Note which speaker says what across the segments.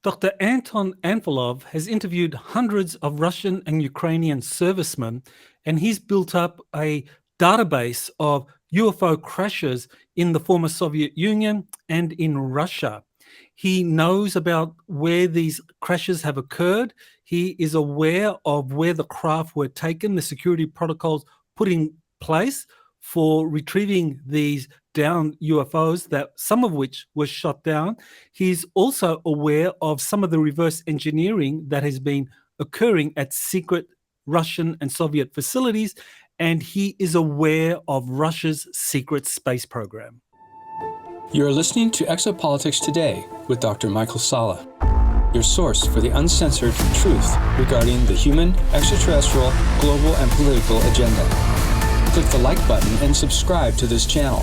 Speaker 1: Dr. Anton Anfalov has interviewed hundreds of Russian and Ukrainian servicemen, and he's built up a database of UFO crashes in the former Soviet Union and in Russia. He knows about where these crashes have occurred. He is aware of where the craft were taken, the security protocols put in place for retrieving these downed UFOs, that some of which were shot down. He's also aware of some of the reverse engineering that has been occurring at secret Russian and Soviet facilities, and he is aware of Russia's secret space program.
Speaker 2: You're listening to Exopolitics Today with Dr. Michael Salla, your source for the uncensored truth regarding the human, extraterrestrial, global, and political agenda. Click the like button and subscribe to this channel.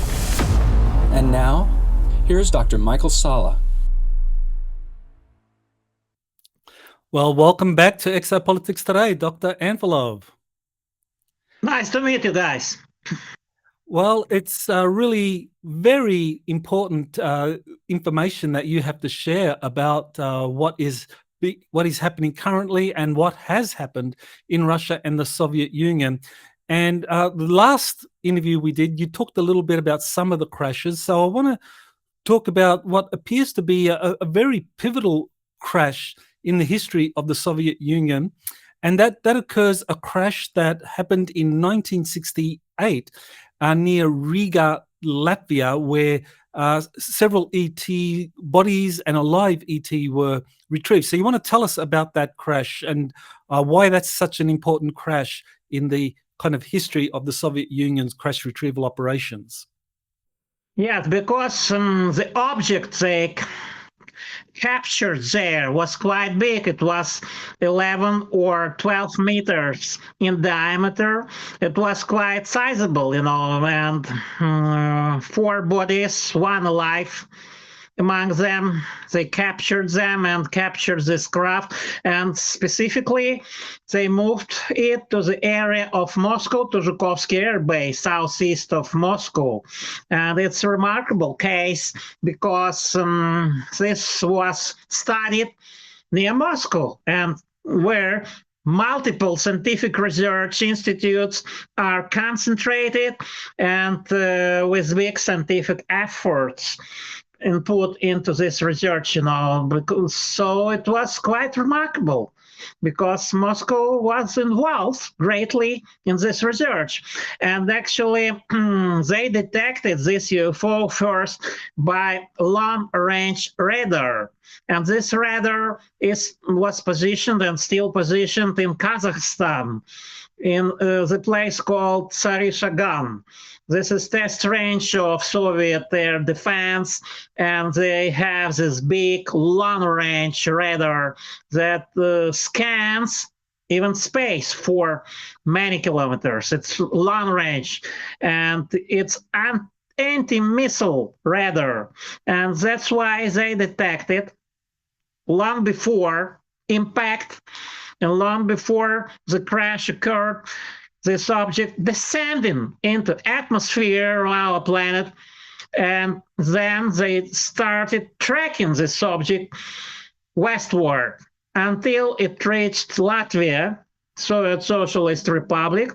Speaker 2: And now, here's Dr. Michael Salla.
Speaker 1: Well, welcome back to Exopolitics Today, Dr. Anfalov.
Speaker 3: Nice to meet you guys.
Speaker 1: Well, it's really very important information that you have to share about what is happening currently and what has happened in Russia and the Soviet Union. And the last interview we did, you talked a little bit about some of the crashes. So I want to talk about what appears to be a very pivotal crash in the history of the Soviet Union. And that occurs, a crash that happened in 1968 near Riga, Latvia, where several ET bodies and a live ET were retrieved. So you want to tell us about that crash and why that's such an important crash in the kind of history of the Soviet Union's crash retrieval operations?
Speaker 3: Yes, because the object they captured there was quite big. It was 11 or 12 meters in diameter. It was quite sizable, and 4 bodies, 1 alive. Among them, they captured them and captured this craft, and specifically, they moved it to the area of Moscow, to Zhukovskiy airbase, southeast of Moscow. And it's a remarkable case because this was studied near Moscow, and where multiple scientific research institutes are concentrated and with big scientific efforts input into this research, so it was quite remarkable because Moscow was involved greatly in this research. And actually, they detected this UFO first by long-range radar. And this radar was positioned and still positioned in Kazakhstan, in the place called Tsarishagan. This is test range of Soviet air defense, and they have this big long-range radar that scans even space for many kilometers. It's long range, and it's an anti-missile radar, and that's why they detected long before impact and long before the crash occurred, this object descending into atmosphere of our planet, and then they started tracking this object westward until it reached Latvia, Soviet Socialist Republic,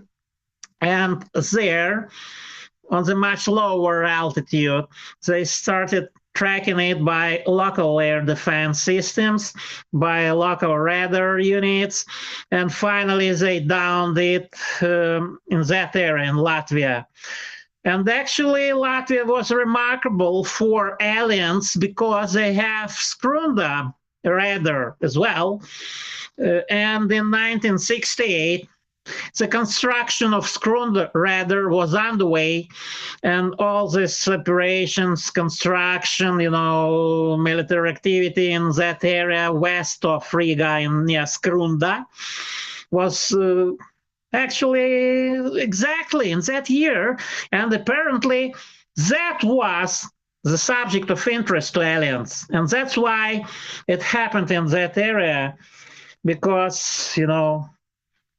Speaker 3: and there, on the much lower altitude, they started tracking it by local air defense systems, by local radar units, and finally they downed it in that area in Latvia. And actually, Latvia was remarkable for aliens because they have Skrunda radar as well. And in 1968, the construction of Skrunda radar was underway, and all this operations, construction, military activity in that area west of Riga near Skrunda was actually exactly in that year, and apparently that was the subject of interest to aliens, and that's why it happened in that area, because,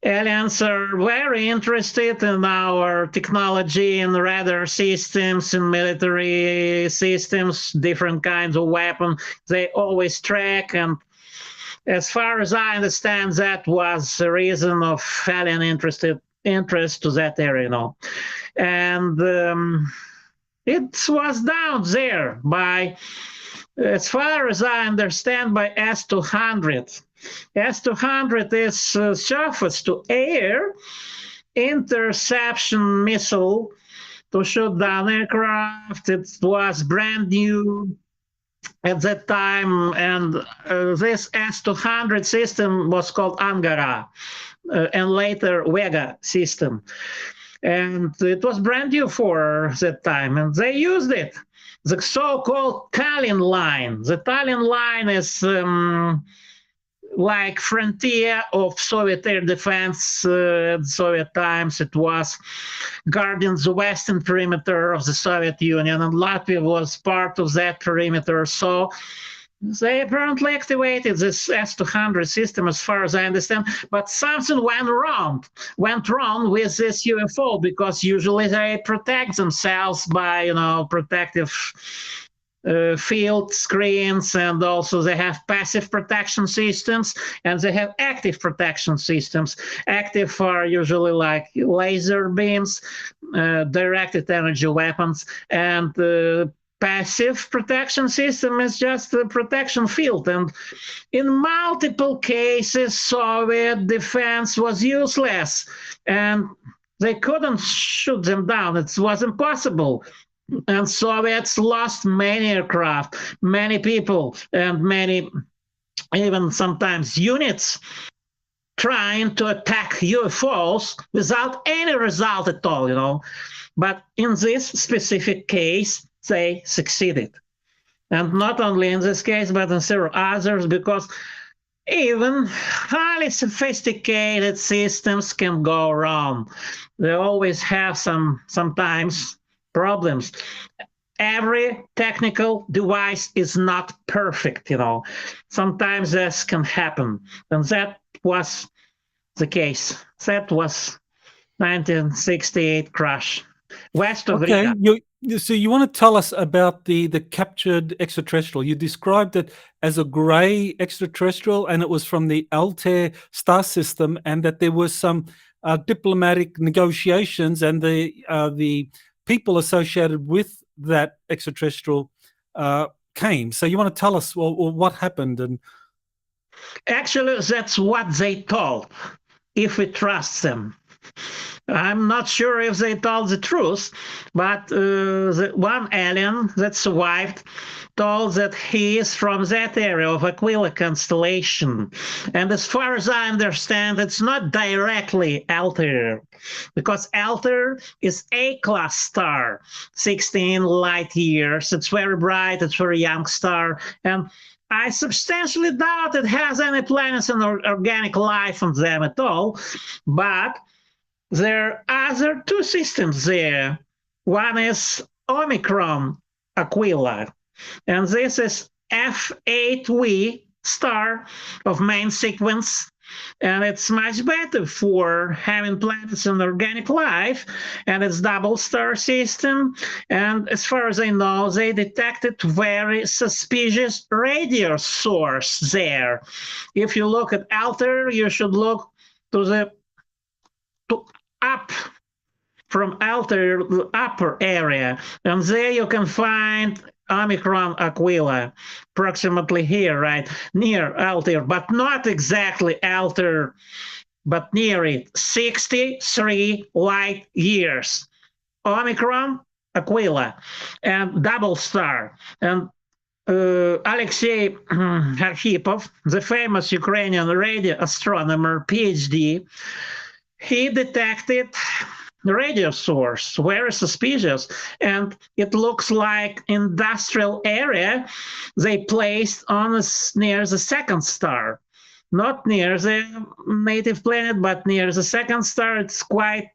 Speaker 3: Aliens are very interested in our technology and radar systems and military systems, different kinds of weapons. They always track, and as far as I understand, that was the reason of alien interest to that area, And it was down there by, as far as I understand, by S-200. S-200 is surface to air interception missile to shoot down aircraft. It was brand new at that time, and this S-200 system was called Angara, and later Vega system. And it was brand new for that time, and they used it. The so-called Tallinn line. The Tallinn line is like frontier of Soviet air defense. At Soviet times, it was guarding the western perimeter of the Soviet Union, and Latvia was part of that perimeter. So they apparently activated this S-200 system, as far as I understand, but something went wrong with this UFO, because usually they protect themselves by, protective field screens, and also they have passive protection systems and they have active protection systems. Active are usually like laser beams, directed energy weapons, and passive protection system is just a protection field. And in multiple cases, Soviet defense was useless and they couldn't shoot them down. It was impossible. And Soviets lost many aircraft, many people, and many, even sometimes units, trying to attack UFOs without any result at all, But in this specific case, they succeeded. And not only in this case, but in several others, because even highly sophisticated systems can go wrong. They always have sometimes problems. Every technical device is not perfect, Sometimes this can happen. And that was the case. That was 1968 crash, west of Riga.
Speaker 1: So you want to tell us about the captured extraterrestrial. You described it as a gray extraterrestrial, and it was from the Altair star system, and that there was some diplomatic negotiations, and the people associated with that extraterrestrial came. So you want to tell us what happened? And
Speaker 3: actually, that's what they told, if we trust them. I'm not sure if they told the truth, but the one alien that survived told that he is from that area of Aquila constellation. And as far as I understand, it's not directly Altair, because Altair is A-class star, 16 light years. It's very bright, it's a very young star, and I substantially doubt it has any planets and organic life on them at all, but there are other two systems there. One is Omicron Aquila, and this is F8V star of main sequence, and it's much better for having planets and organic life, and it's double star system. And as far as I know, they detected very suspicious radio source there. If you look at Altair, you should look up from Altair, the upper area, and there you can find Omicron Aquila, approximately here, right, near Altair, but not exactly Altair, but near it, 63 light years. Omicron Aquila, and double star. And Alexei Arkhipov, the famous Ukrainian radio astronomer, Ph.D., he detected radio source, very suspicious, and it looks like industrial area they placed on near the second star, not near the native planet, but near the second star. It's quite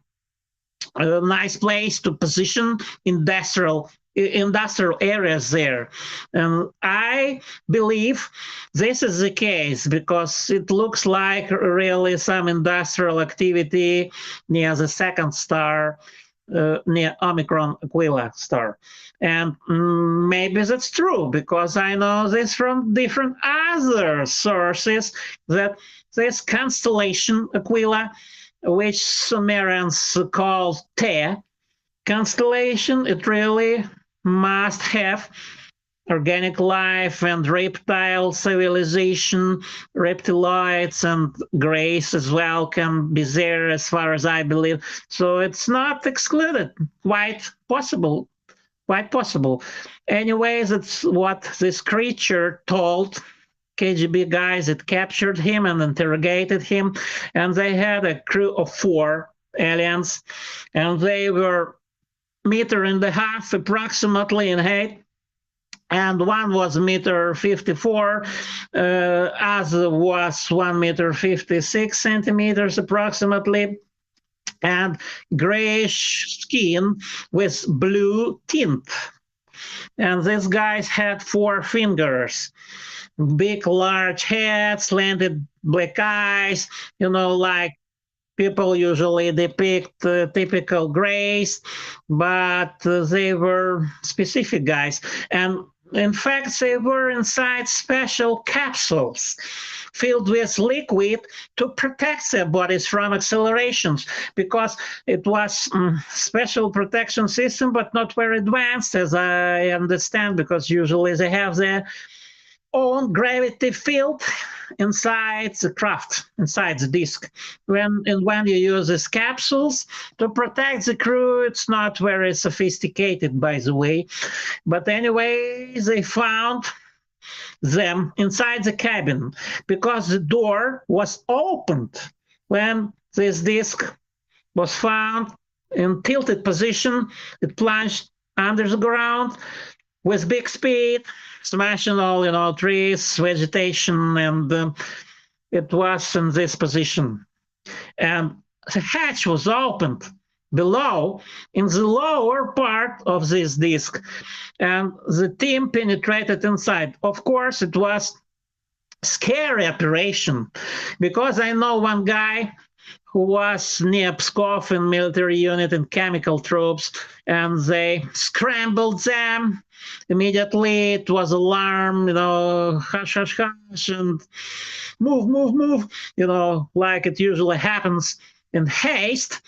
Speaker 3: a nice place to position industrial areas there. And I I believe this is the case because it looks like really some industrial activity near the second star, near Omicron Aquila star. And maybe that's true because I know this from different other sources that this constellation Aquila, which Sumerians called Te constellation, it really must have organic life and reptile civilization, reptiloids and grays as well can be there as far as I believe. So it's not excluded, quite possible. Quite possible. Anyways, it's what this creature told KGB guys that captured him and interrogated him. And they had a crew of 4 aliens, and they were 1.5 meters approximately in height. And one was 1.54 meters, other was 1.56 meters approximately, and grayish skin with blue tint. And these guys had 4 fingers, big, large heads, slanted black eyes, like people usually depict typical grays, but they were specific guys. And in fact, they were inside special capsules filled with liquid to protect their bodies from accelerations, because it was special protection system, but not very advanced, as I understand, because usually they have their own gravity field inside the craft, inside the disk. When you use these capsules to protect the crew, it's not very sophisticated, by the way. But anyway, they found them inside the cabin because the door was opened when this disk was found in tilted position. It plunged under the ground with big speed, smashing all, trees, vegetation, and it was in this position. And the hatch was opened below in the lower part of this disk, and the team penetrated inside. Of course, it was a scary operation because I know one guy who was near Pskov in military unit in chemical troops, and they scrambled them immediately. It was alarm, hush, hush, hush, and move, like it usually happens in haste.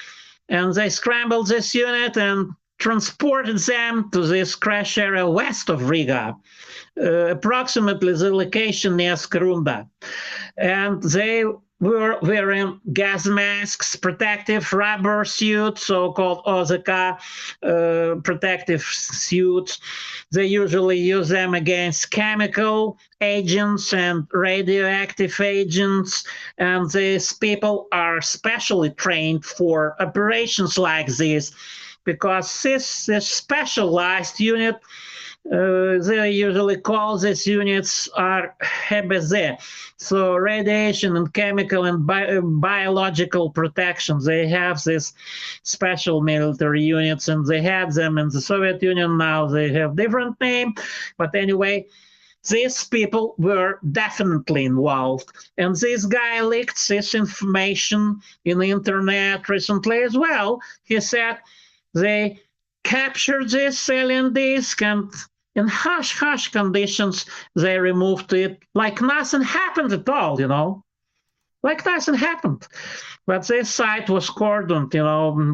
Speaker 3: And they scrambled this unit and transported them to this crash area west of Riga, approximately the location near Skrunda. And they were wearing gas masks, protective rubber suits, so-called OZK protective suits. They usually use them against chemical agents and radioactive agents, and these people are specially trained for operations like this, because this specialized unit, they usually call these units airbase, so radiation and chemical and biological protection. They have these special military units, and they had them in the Soviet Union. Now they have different name, but anyway, these people were definitely involved. And this guy leaked this information in the internet recently as well. He said they captured this alien disk, and in hush-hush conditions, they removed it like nothing happened at all, like nothing happened. But this site was cordoned,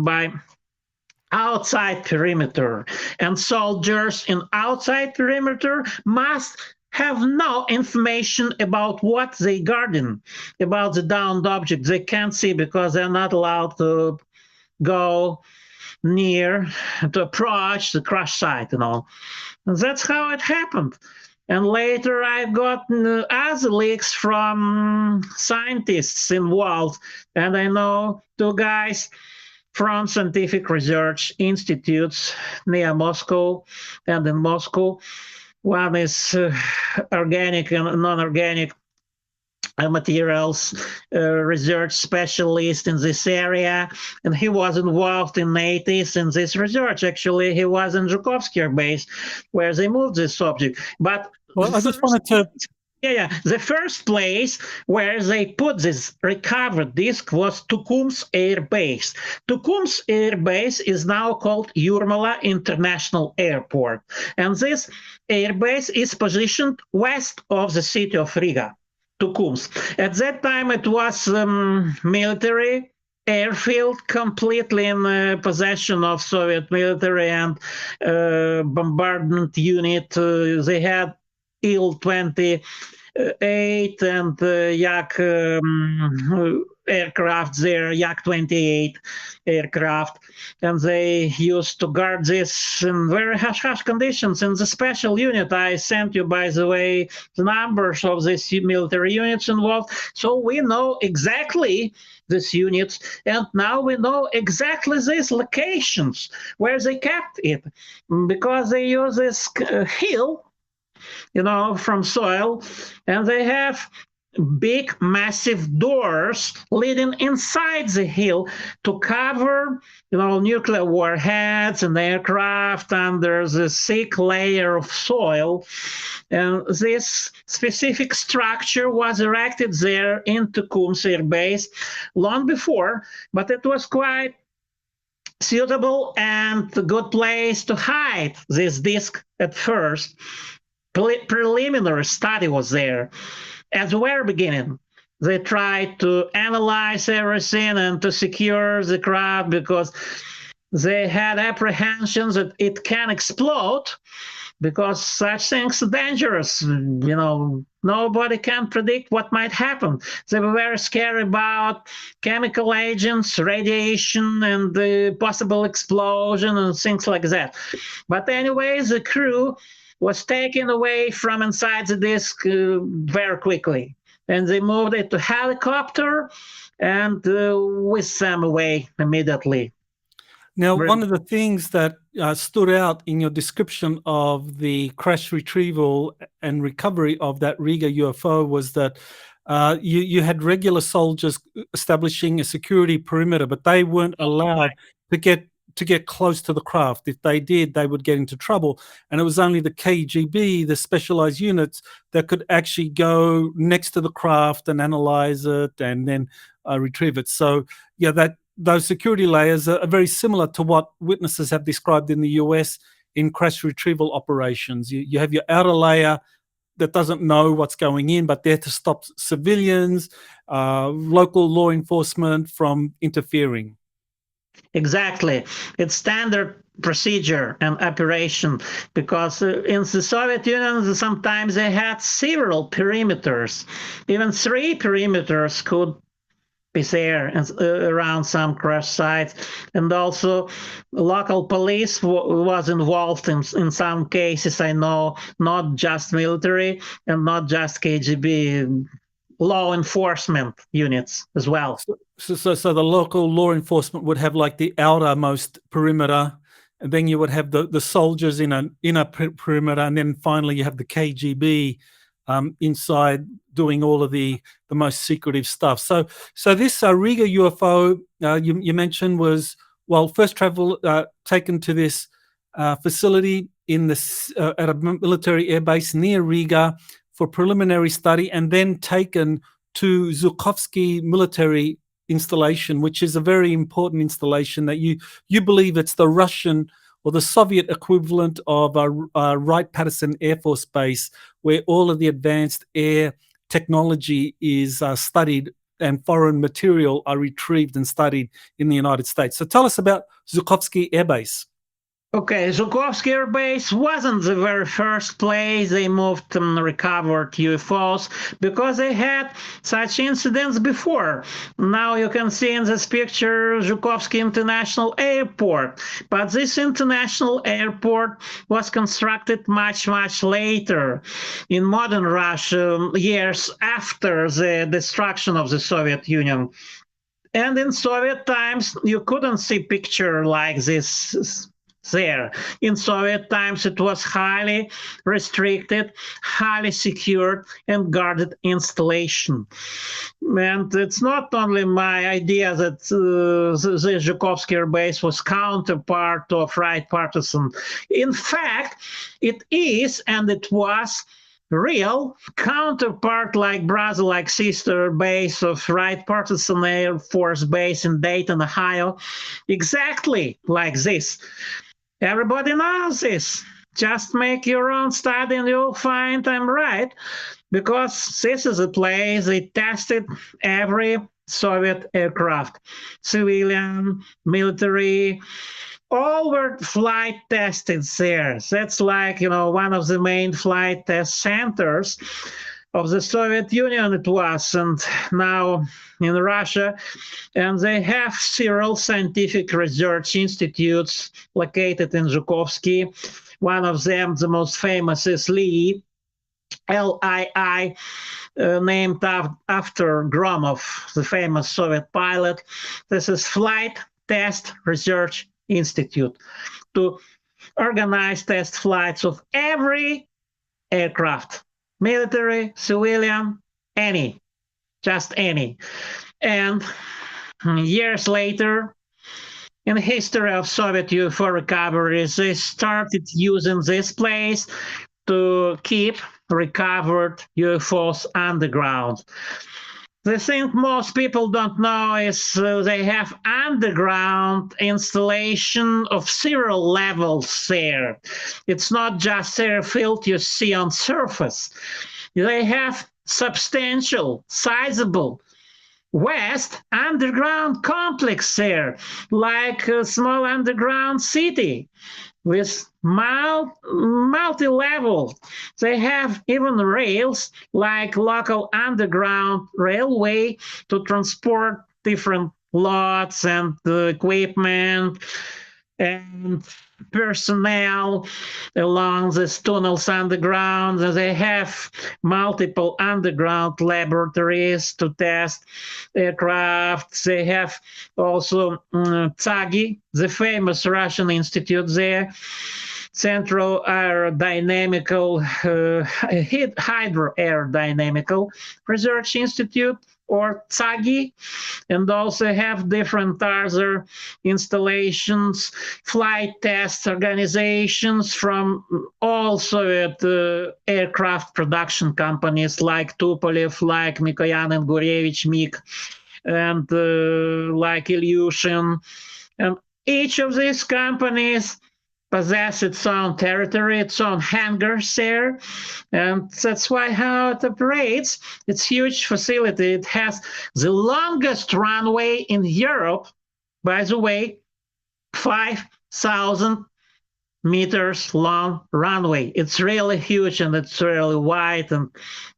Speaker 3: by outside perimeter, and soldiers in outside perimeter must have no information about what they guarding, about the downed object. They can't see because they're not allowed to go near, to approach the crash site, And that's how it happened. And later I got other leaks from scientists involved, and I know 2 guys from scientific research institutes near Moscow and in Moscow. One is organic and non-organic materials research specialist in this area, and he was involved in 80s in this research. Actually, he was in Zhukovskiy base where they moved this object. But
Speaker 1: Well, I just wanted to.
Speaker 3: the first place where they put this recovered disk was Tukums Air Base. Tukums Air Base is now called Ural International Airport, and this air base is positioned west of the city of Riga. Tukums. At that time, it was military airfield, completely in possession of Soviet military and bombardment unit. They had Il-28 and Yak aircraft there, Yak-28 aircraft, and they used to guard this in very hush-hush conditions. In the special unit, I sent you, by the way, the numbers of these military units involved, so we know exactly these units, and now we know exactly these locations where they kept it, because they use this hill, from soil, and they have big, massive doors leading inside the hill to cover, nuclear warheads and aircraft under the thick layer of soil. And this specific structure was erected there in Tukums Air Base long before, but it was quite suitable and a good place to hide this disk at first. Preliminary study was there. At the very beginning, they tried to analyze everything and to secure the craft because they had apprehensions that it can explode, because such things are dangerous. Nobody can predict what might happen. They were very scared about chemical agents, radiation, and the possible explosion and things like that. But anyway, the crew was taken away from inside the disk very quickly. And they moved it to helicopter and whisked them away immediately.
Speaker 1: Now, one of the things that stood out in your description of the crash, retrieval, and recovery of that Riga UFO was that you had regular soldiers establishing a security perimeter, but they weren't allowed to get close to the craft. If they did, they would get into trouble. And it was only the KGB, the specialized units, that could actually go next to the craft and analyze it and then retrieve it. So, those security layers are very similar to what witnesses have described in the US in crash retrieval operations. You have your outer layer that doesn't know what's going in, but there to stop civilians, local law enforcement from interfering.
Speaker 3: Exactly. It's standard procedure and operation, because in the Soviet Union, sometimes they had several perimeters. Even 3 perimeters could be there around some crash sites. And also local police was involved in some cases, I know, not just military and not just KGB, law enforcement units as well.
Speaker 1: So the local law enforcement would have like the outermost perimeter, and then you would have the soldiers in an inner perimeter, and then finally you have the KGB inside doing all of the most secretive stuff. So this Riga UFO you mentioned was, first travel taken to this facility in at a military airbase near Riga for preliminary study, and then taken to Zukovsky military installation, which is a very important installation that you believe it's the Russian or the Soviet equivalent of Wright-Patterson Air Force Base, where all of the advanced air technology is studied and foreign material are retrieved and studied in the United States. So tell us about Zukovsky Air Base.
Speaker 3: Okay, Zhukovskiy Air Base wasn't the very first place they moved recovered UFOs, because they had such incidents before. Now you can see in this picture Zhukovsky International Airport, but this international airport was constructed much, much later in modern Russia, years after the destruction of the Soviet Union. And in Soviet times, you couldn't see picture like this there. In Soviet times, it was highly restricted, highly secured, and guarded installation. And it's not only my idea that the Zhukovskiy airbase was counterpart of Wright Patterson. In fact, it is, and it was, real counterpart, like brother, like sister base of Wright-Patterson Air Force Base in Dayton, Ohio, exactly like this. Everybody knows this. Just make your own study and you'll find I'm right, because this is a place they tested every Soviet aircraft, civilian, military, all were flight tested there. That's like, one of the main flight test centers of the Soviet Union it was, and now in Russia. And they have several scientific research institutes located in Zukovsky. One of them, the most famous, is LII, L-I-I, named after Gromov, the famous Soviet pilot. This is Flight Test Research Institute, to organize test flights of every aircraft, military, civilian, any, just any. And years later, in the history of Soviet UFO recoveries, they started using this place to keep recovered UFOs underground. The thing most people don't know is they have underground installation of several levels there. It's not just airfield you see on surface. They have substantial, sizable West underground complex there, like a small underground city with multi-level. They have even rails, like local underground railway, to transport different lots and equipment and personnel along these tunnels underground. They have multiple underground laboratories to test aircraft. They have also TSAGI, the famous Russian institute there, Central Aerodynamical, Hydroaerodynamical Research Institute, or TSAGI, and also have different other installations, flight test organizations from all Soviet aircraft production companies like Tupolev, like Mikoyan and Gurevich MiG, and like Ilyushin. And each of these companies possess its own territory, its own hangars there, and that's why how it operates. It's a huge facility. It has the longest runway in Europe, by the way, 5,000 meters long runway. It's really huge, and it's really wide, and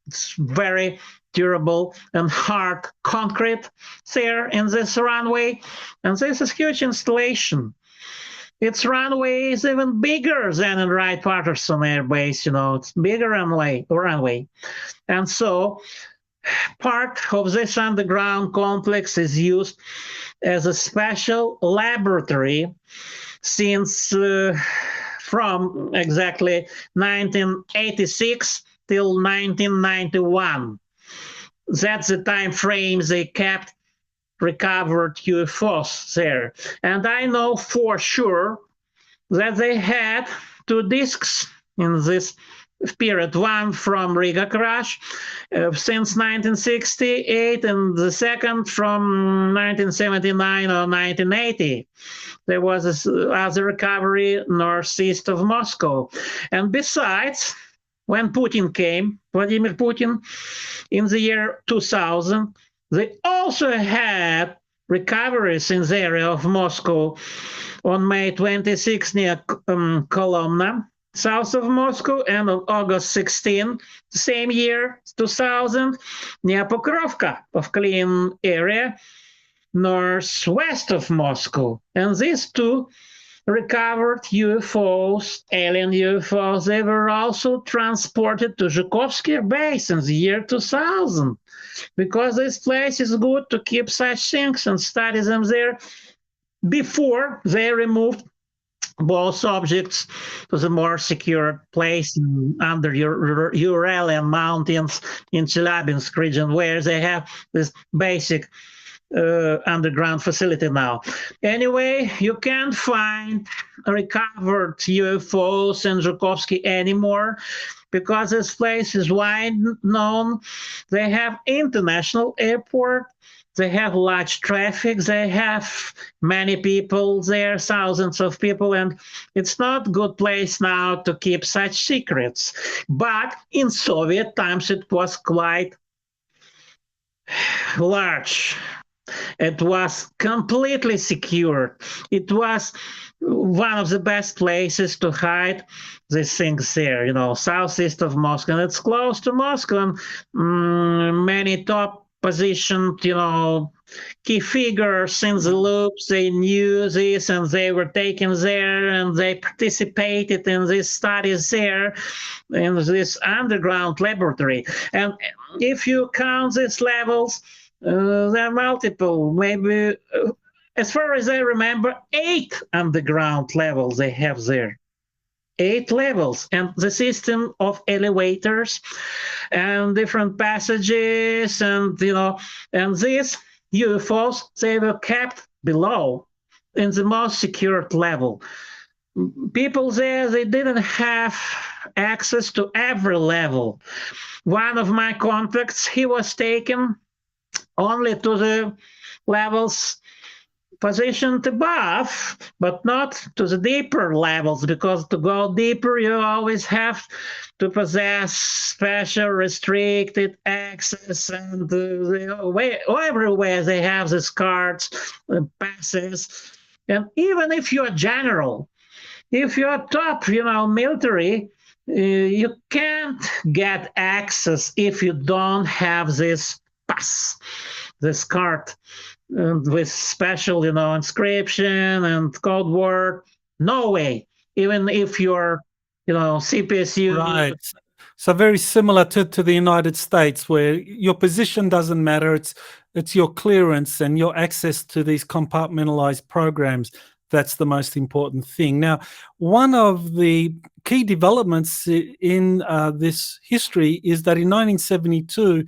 Speaker 3: it's very durable and hard concrete there in this runway, and this is huge installation. Its runway is even bigger than in Wright-Patterson Air Base, it's bigger runway. And so part of this underground complex is used as a special laboratory since from exactly 1986 till 1991. That's the time frame they kept recovered UFOs there. And I know for sure that they had 2 discs in this period, one from Riga crash since 1968, and the second from 1979 or 1980. There was this other recovery northeast of Moscow. And besides, when Putin came, Vladimir Putin, in the year 2000, they also had recoveries in the area of Moscow on May 26 near Kolomna, south of Moscow, and on August 16, the same year, 2000, near Pokrovka of Klin area, northwest of Moscow. And these 2 recovered UFOs, alien UFOs, they were also transported to Zhukovskiy base in the year 2000. Because this place is good to keep such things and study them there before they removed both objects to the more secure place under Uralian mountains in Chelyabinsk region, where they have this basic underground facility now. Anyway, you can't find recovered UFOs in Zukovsky anymore because this place is wide known. They have international airport. They have large traffic. They have many people there, thousands of people, and it's not a good place now to keep such secrets. But in Soviet times, it was quite large. It was completely secure. It was one of the best places to hide these things there, southeast of Moscow. And it's close to Moscow, and many top positioned, key figures in the loops, they knew this and they were taken there and they participated in these studies there in this underground laboratory. And if you count these levels, there are multiple, maybe, as far as I remember, 8 underground levels they have there. 8 levels, and the system of elevators and different passages, and and these UFOs, they were kept below in the most secured level. People there, they didn't have access to every level. One of my contacts, he was taken only to the levels positioned above, but not to the deeper levels, because to go deeper, you always have to possess special restricted access, and everywhere they have these cards, passes. And even if you're general, if you're top, military, you can't get access if you don't have this pass, this card, with special, inscription and code word. No way. Even if you're, CPSU.
Speaker 1: Right. So very similar to the United States, where your position doesn't matter. It's your clearance and your access to these compartmentalized programs. That's the most important thing. Now, one of the key developments in this history is that in 1972,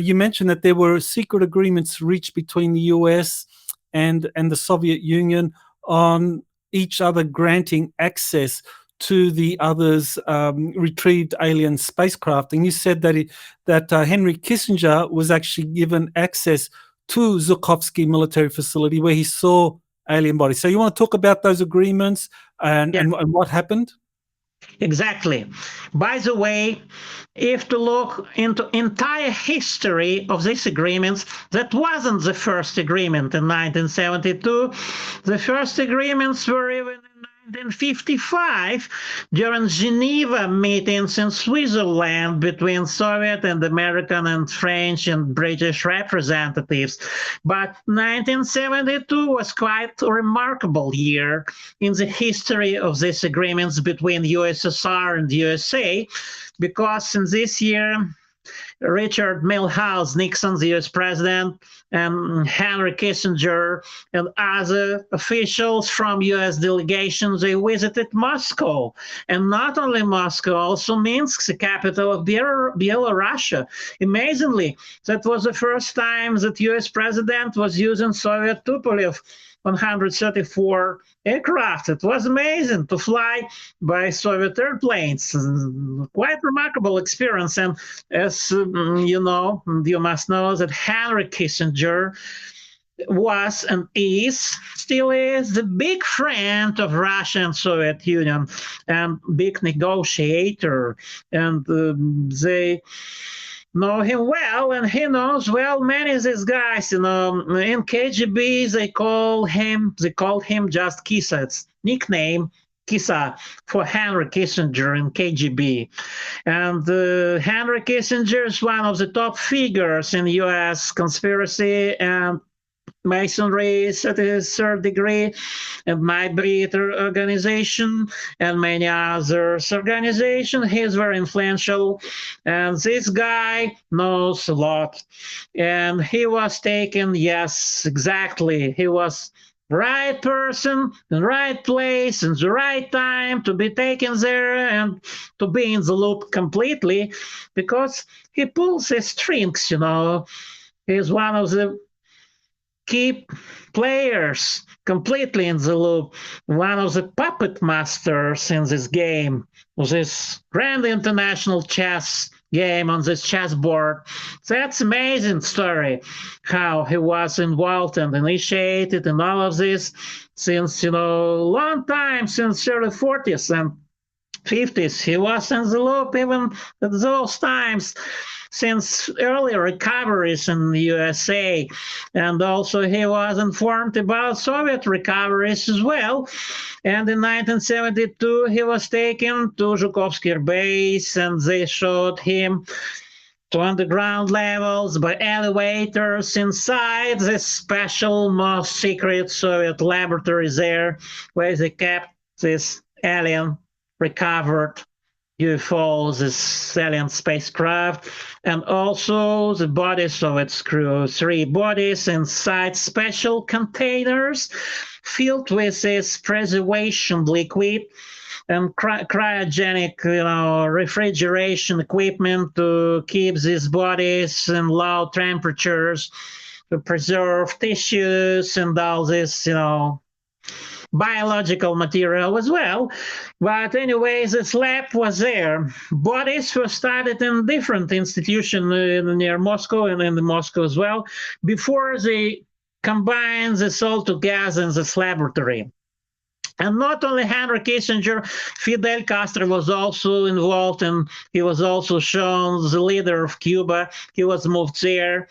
Speaker 1: you mentioned that there were secret agreements reached between the US and the Soviet Union on each other granting access to the other's retrieved alien spacecraft. And you said that Henry Kissinger was actually given access to Zukovsky military facility where he saw alien bodies. So you want to talk about those agreements and what happened?
Speaker 3: Exactly. By the way, if to look into entire history of these agreements, that wasn't the first agreement in 1972. The first agreements were even in 1955 during Geneva meetings in Switzerland between Soviet and American and French and British representatives. But 1972 was quite a remarkable year in the history of these agreements between USSR and USA, because in this year, Richard Milhouse Nixon, the US president, and Henry Kissinger and other officials from US delegations, they visited Moscow. And not only Moscow, also Minsk, the capital of Belarus. Amazingly, that was the first time that US president was using Soviet Tupolev 134 aircraft. It was amazing to fly by Soviet airplanes. Quite remarkable experience. And as you must know that Henry Kissinger was and still is the big friend of Russia and Soviet Union and big negotiator. And they know him well, and he knows well many of these guys. In KGB, they called him just Kisa. It's nickname Kisa for Henry Kissinger in KGB. And Henry Kissinger is one of the top figures in U.S. conspiracy and Masonry 33rd degree and my Breeder organization and many others organizations. He's very influential, and this guy knows a lot. And he was taken, yes, exactly. He was right person in the right place in the right time to be taken there and to be in the loop completely, because he pulls his strings, He's one of the key players completely in the loop, one of the puppet masters in this game, this grand international chess game on this chessboard. That's amazing story, how he was involved and initiated in all of this since, long time, since early 40s and 50s. He was in the loop even at those times, since early recoveries in the USA. And also he was informed about Soviet recoveries as well. And in 1972, he was taken to Zhukovskiy airbase, and they showed him to underground levels by elevators inside this special, most secret Soviet laboratory there, where they kept this alien recovered UFOs, this alien spacecraft, and also the bodies of its crew, 3 bodies inside special containers filled with this preservation liquid and cryogenic, refrigeration equipment to keep these bodies in low temperatures, to preserve tissues and all this, biological material as well. But anyway, this lab was there. Bodies were studied in different institutions near Moscow and in Moscow as well, before they combined this all together in this laboratory. And not only Henry Kissinger, Fidel Castro was also involved, and he was also shown the leader of Cuba. He was moved there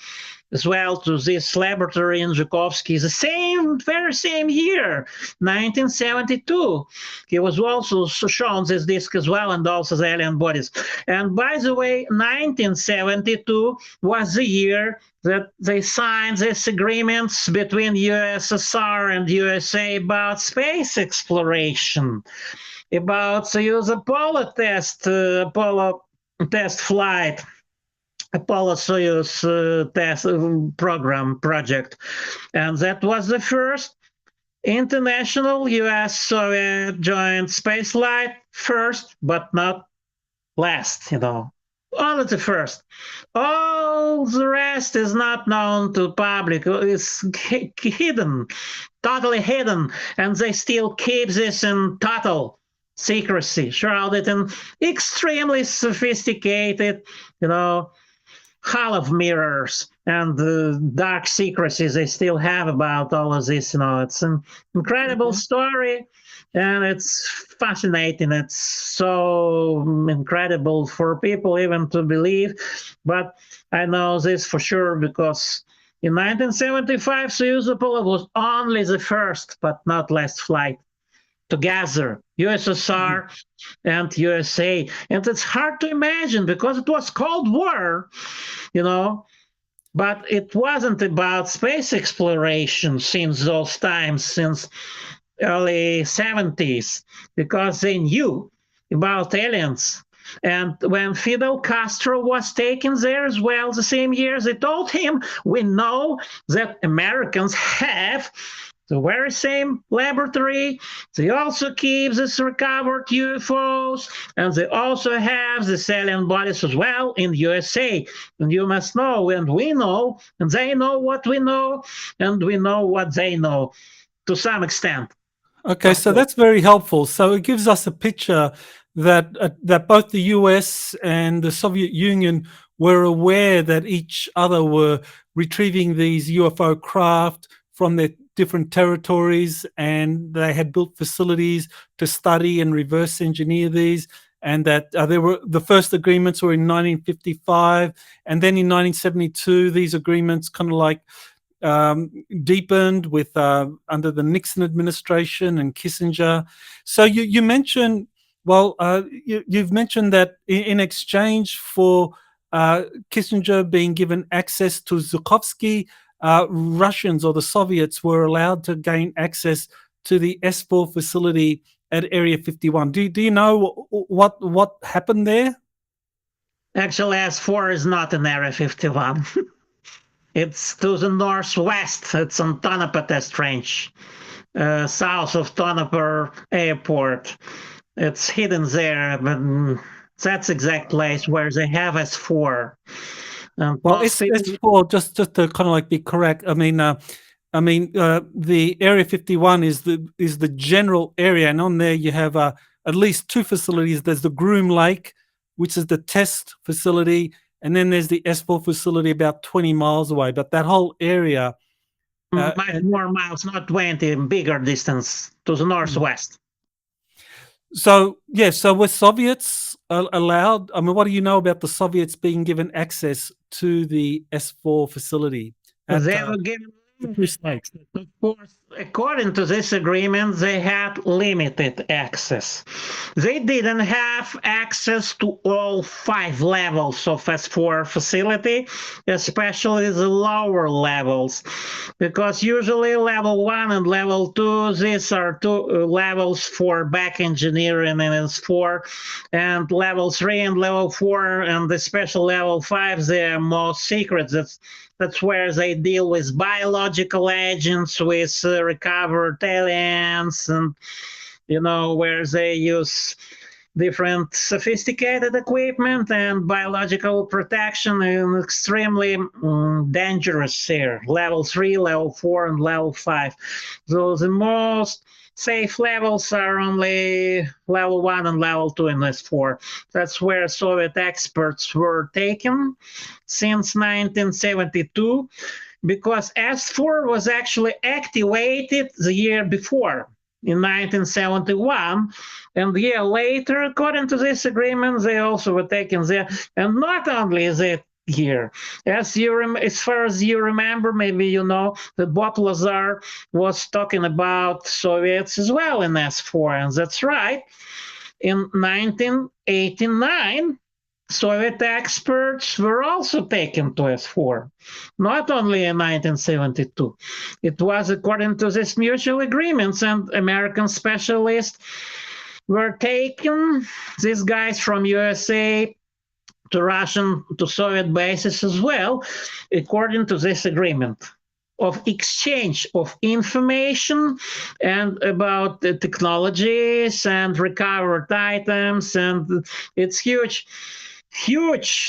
Speaker 3: as well to this laboratory in Zhukovskiy, the very same year, 1972. He was also shown this disc as well, and also the alien bodies. And by the way, 1972 was the year that they signed these agreements between USSR and USA about space exploration, about the use Apollo test flight, Apollo-Soyuz test project. And that was the first international US-Soviet joint space flight, first but not last, Only the first. All the rest is not known to public. It's hidden, totally hidden, and they still keep this in total secrecy, shrouded in extremely sophisticated, hall of mirrors and the dark secrecies they still have about all of this. It's an incredible story, and it's fascinating. It's so incredible for people even to believe. But I know this for sure because in 1975, Soyuz Apollo was only the first but not last flight together, USSR and USA. And it's hard to imagine because it was Cold War, but it wasn't about space exploration since those times, since early 70s, because they knew about aliens. And when Fidel Castro was taken there as well, the same year, they told him, we know that Americans have the very same laboratory. They also keep this recovered UFOs, and they also have the alien bodies as well in USA. And you must know, and we know, and they know what we know, and we know what they know to some extent.
Speaker 1: Okay, so that's very helpful. So it gives us a picture that both the US and the Soviet Union were aware that each other were retrieving these UFO craft from their different territories, and they had built facilities to study and reverse engineer these, and that the first agreements were in 1955, and then in 1972 these agreements kind of like deepened with under the Nixon administration and Kissinger. So you mentioned, you've mentioned that in exchange for Kissinger being given access to Zukovsky, Russians or the Soviets were allowed to gain access to the S4 facility at Area 51. Do you know what happened there?
Speaker 3: Actually, S4 is not in Area 51. It's to the northwest. It's on Tonopah Test Range. south of Tonopor Airport. It's hidden there, but that's exact place where they have S4. And
Speaker 1: Well, it's for just to kind of like be correct. The Area 51 is the general area, and on there you have at least two facilities. There's the Groom Lake, which is the test facility, and then there's the S4 facility about 20 miles away. But that whole area,
Speaker 3: much more miles, not 20, bigger distance to the northwest.
Speaker 1: So were Soviets allowed? I mean, what do you know about the Soviets being given access to the S4 facility?
Speaker 3: They were given limited. Of course, according to this agreement, they had limited access. They didn't have access to all 5 levels of S4 facility, especially the lower levels, because usually level 1 and level 2, these are 2 levels for back engineering in S4, and level 3 and level 4 and the special level 5, they are more secret. That's where they deal with biological agents, with recovered aliens, and where they use different sophisticated equipment and biological protection, and extremely dangerous here. Level 3, level 4, and level 5. So the most safe levels are only level 1 and level 2 in S4. That's where Soviet experts were taken since 1972, because S4 was actually activated the year before, in 1971, and a year later, according to this agreement, they also were taken there. And not only that year, as far as you remember, maybe you know that Bob Lazar was talking about Soviets as well in S4, and that's right. In 1989, Soviet experts were also taken to S4, not only in 1972. It was according to these mutual agreements, and American specialists were taken, these guys from USA, to Russian, to Soviet bases as well, according to this agreement of exchange of information and about the technologies and recovered items. And it's huge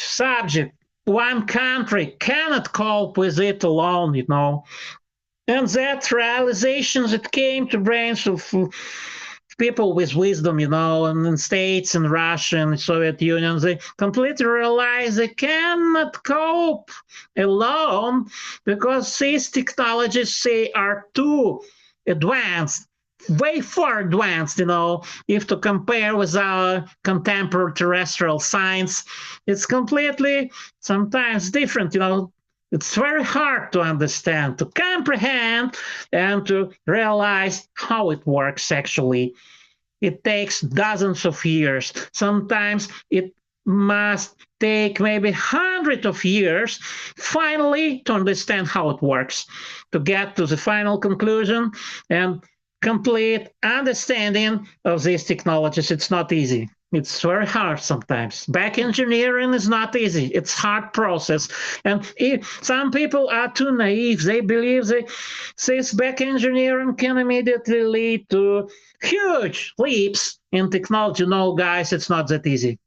Speaker 3: subject. One country cannot cope with it alone, And that realizations, it came to brains of people with wisdom, and in states in Russia and Soviet Union, they completely realize they cannot cope alone, because these technologies, they are too advanced, way far advanced, if to compare with our contemporary terrestrial science. It's completely sometimes different, It's very hard to understand, to comprehend, and to realize how it works actually. It takes dozens of years. Sometimes it must take maybe hundreds of years finally to understand how it works, to get to the final conclusion and complete understanding of these technologies. It's not easy. It's very hard sometimes. Back engineering is not easy. It's hard process. And some people are too naive. They believe this back engineering can immediately lead to huge leaps in technology. No, guys, it's not that easy.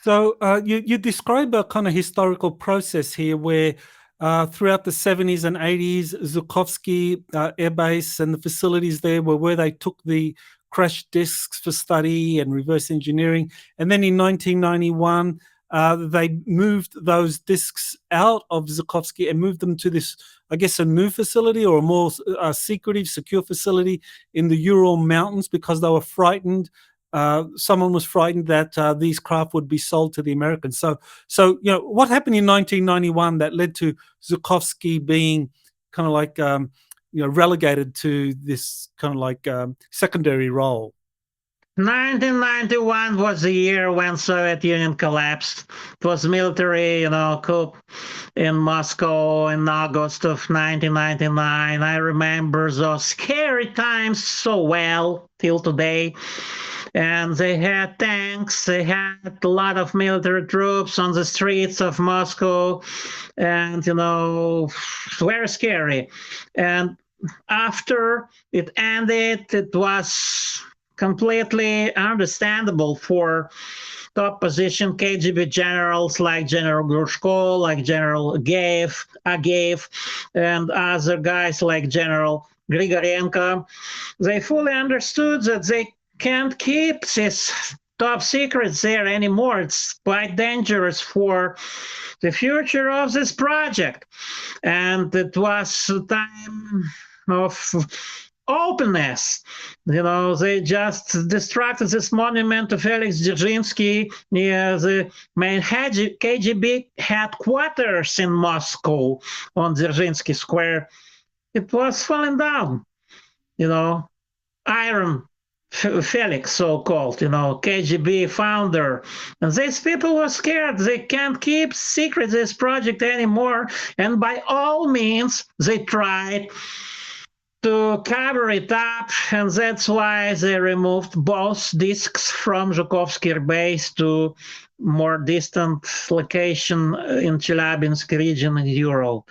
Speaker 1: So you describe a kind of historical process here where throughout the 70s and 80s, Zukovsky airbase and the facilities there were where they took the crash disks for study and reverse engineering. And then in 1991, they moved those disks out of Zukovsky and moved them to this, I guess, a new facility or a more secretive, secure facility in the Ural Mountains, because they were frightened. Someone was frightened that these craft would be sold to the Americans. So what happened in 1991 that led to Zukovsky being kind of like relegated to this kind of like secondary role?
Speaker 3: 1991 was the year when Soviet Union collapsed. It was military, coup in Moscow in August of 1999. I remember those scary times so well till today. And they had tanks, they had a lot of military troops on the streets of Moscow, and, very scary. And after it ended, it was completely understandable for top position KGB generals like General Grushko, like General Ageev, and other guys like General Grigorenko. They fully understood that they can't keep this top secrets there anymore. It's quite dangerous for the future of this project. And it was a time of openness. They just destructed this monument to Felix Dzerzhinsky near the main KGB headquarters in Moscow on Dzerzhinsky Square. It was falling down, Iron Felix, so-called, KGB founder. And these people were scared. They can't keep secret this project anymore. And by all means, they tried to cover it up, and that's why they removed both discs from Zhukovskiy airbase to more distant location in Chelyabinsk region in Ural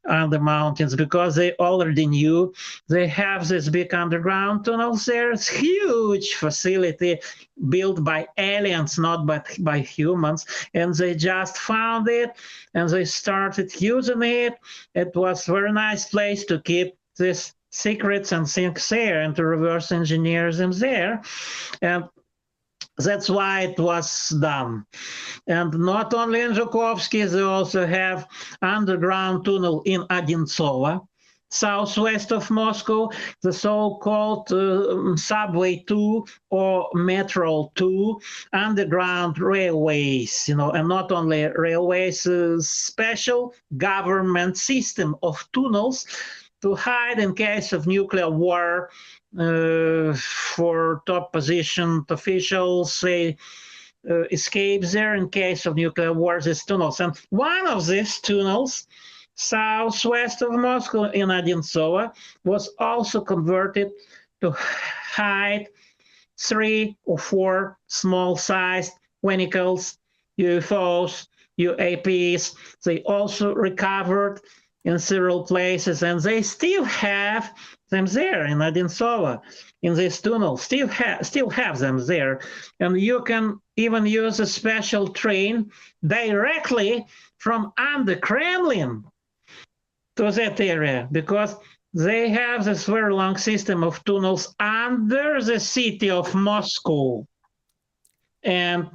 Speaker 3: on the mountains, because they already knew they have this big underground tunnels there. It's huge facility built by aliens, not by humans, and they just found it and they started using it. It was a very nice place to keep this secrets and things there and to reverse engineer them there. And that's why it was done. And not only in Zhukovsky, they also have underground tunnel in Odintsovo, southwest of Moscow, the so-called Subway 2 or Metro 2 underground railways, and not only railways, special government system of tunnels to hide in case of nuclear war for top position officials. They escape there in case of nuclear war, these tunnels. And one of these tunnels, southwest of Moscow in Odintsovo, was also converted to hide 3 or 4 small-sized vehicles, UFOs, UAPs. They also recovered in several places, and they still have them there in Odintsovo, in this tunnel, still have them there. And you can even use a special train directly from under Kremlin to that area, because they have this very long system of tunnels under the city of Moscow. And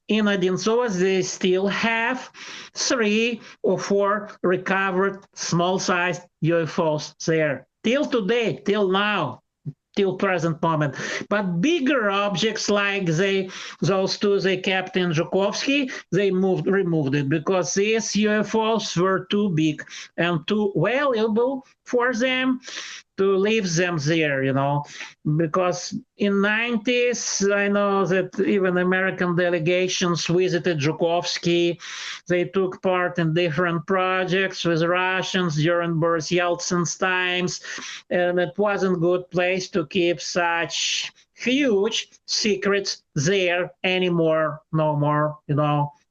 Speaker 3: in Odintsovo, they still have 3 or 4 recovered small-sized UFOs there. Till today, till now, till present moment. But bigger objects like those 2 they kept in Zhukovsky, they removed it because these UFOs were too big and too valuable for them to leave them there, because in 90s, I know that even American delegations visited Zhukovsky. They took part in different projects with Russians during Boris Yeltsin's times, and it wasn't a good place to keep such huge secrets there anymore, no more,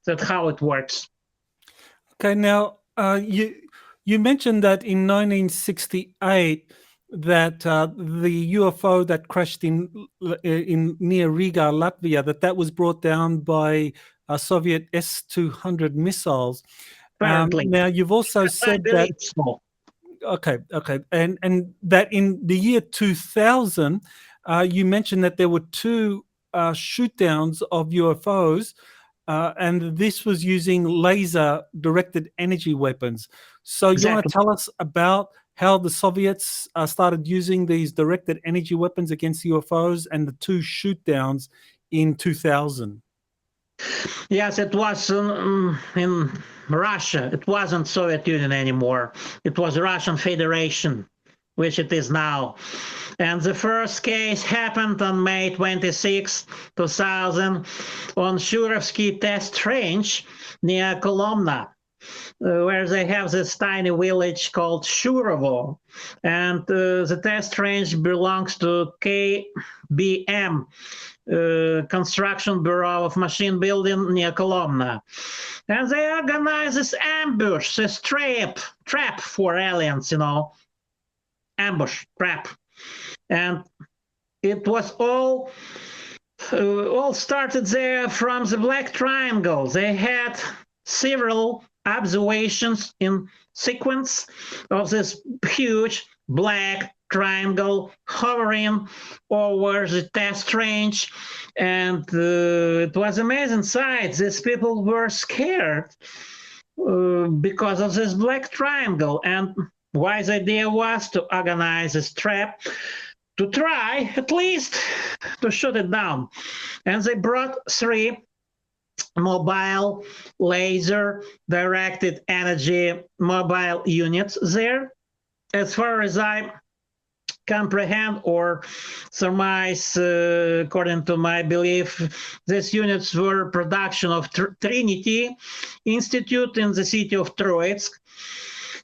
Speaker 3: that's how it works.
Speaker 1: Okay, now you mentioned that in 1968, that the UFO that crashed in near Riga, Latvia, that was brought down by Soviet S-200 missiles. Now you've also said that. Okay, and that in the year 2000, you mentioned that there were 2 shoot downs of UFOs, and this was using laser-directed energy weapons. So you want to tell us about how the Soviets started using these directed energy weapons against UFOs and the 2 shoot downs in 2000?
Speaker 3: Yes, it was in Russia. It wasn't Soviet Union anymore. It was Russian Federation, which it is now. And the first case happened on May 26, 2000 on Shurovsky test range near Kolomna, where they have this tiny village called Shurovo. And the test range belongs to KBM, Construction Bureau of Machine Building near Kolomna. And they organize this ambush, this trap for aliens, ambush trap. And it was all started there from the Black Triangle. They had several observations in sequence of this huge black triangle hovering over the test range, and it was amazing sight. These people were scared because of this black triangle, and wise idea was to organize this trap to try at least to shoot it down. And they brought 3 mobile laser directed energy mobile units there. As far as I comprehend or surmise, according to my belief, these units were production of Trinity Institute in the city of Troitsk.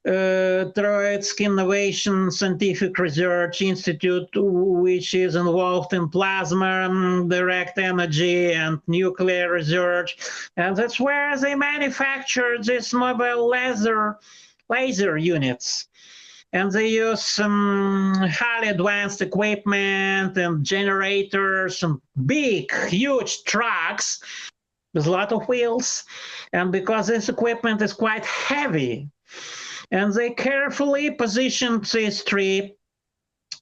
Speaker 3: Troitsk Innovation Scientific Research Institute, which is involved in plasma, direct energy, and nuclear research. And that's where they manufacture these mobile laser units. And they use some highly advanced equipment and generators, some big, huge trucks with a lot of wheels. And because this equipment is quite heavy, and they carefully positioned these 3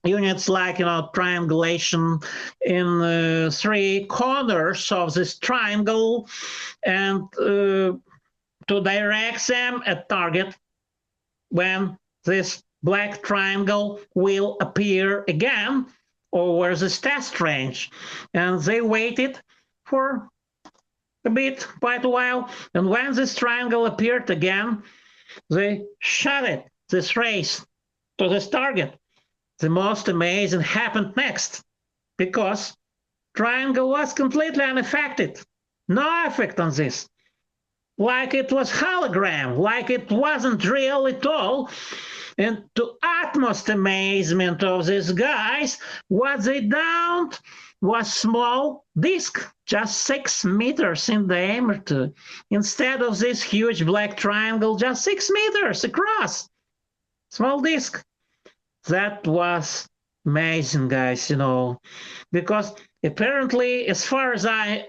Speaker 3: units, like, triangulation in 3 corners of this triangle, and to direct them at target when this black triangle will appear again over this test range. And they waited for a bit, quite a while, and when this triangle appeared again, they shot it, this race, to this target. The most amazing happened next, because triangle was completely unaffected. No effect on this. Like it was hologram, like it wasn't real at all. And to utmost amazement of these guys, what they downed was small disk, just 6 meters in diameter, instead of this huge black triangle, just 6 meters across. Small disk. That was amazing, guys, because apparently, as far as I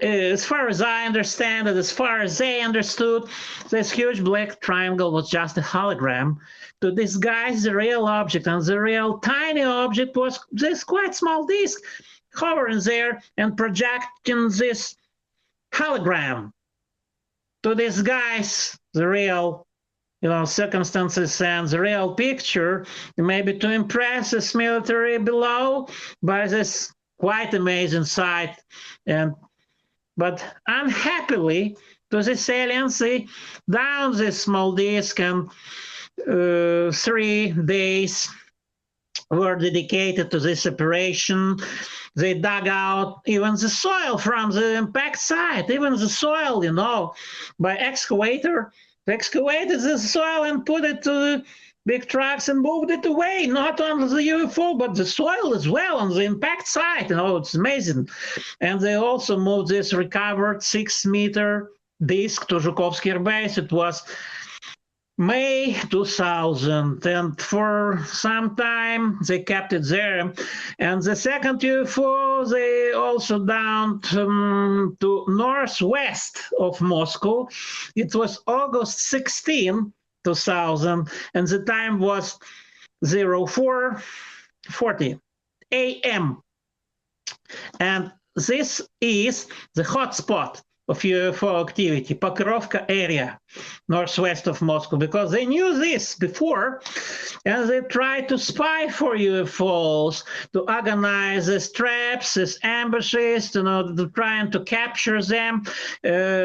Speaker 3: understand it, as far as they understood, this huge black triangle was just a hologram to disguise the real object, and the real tiny object was this quite small disk hovering there and projecting this hologram to disguise the real circumstances and the real picture, maybe to impress this military below by this quite amazing sight. But unhappily, to this aliens, they down this small disk, and 3 days were dedicated to this operation. They dug out even the soil from the impact site, even the soil, by excavator. They excavated the soil and put it to the big trucks and moved it away, not on the UFO, but the soil as well on the impact site. It's amazing. And they also moved this recovered 6-meter disk to Zhukovskiy airbase. It was May 2000, and for some time they kept it there. And the second UFO, they also downed to northwest of Moscow. It was August 16, 2000, and the time was 04:40 a.m. And this is the hotspot of UFO activity, Pokrovka area, northwest of Moscow, because they knew this before, and they tried to spy for UFOs, to organize these traps, these ambushes, to trying to capture them,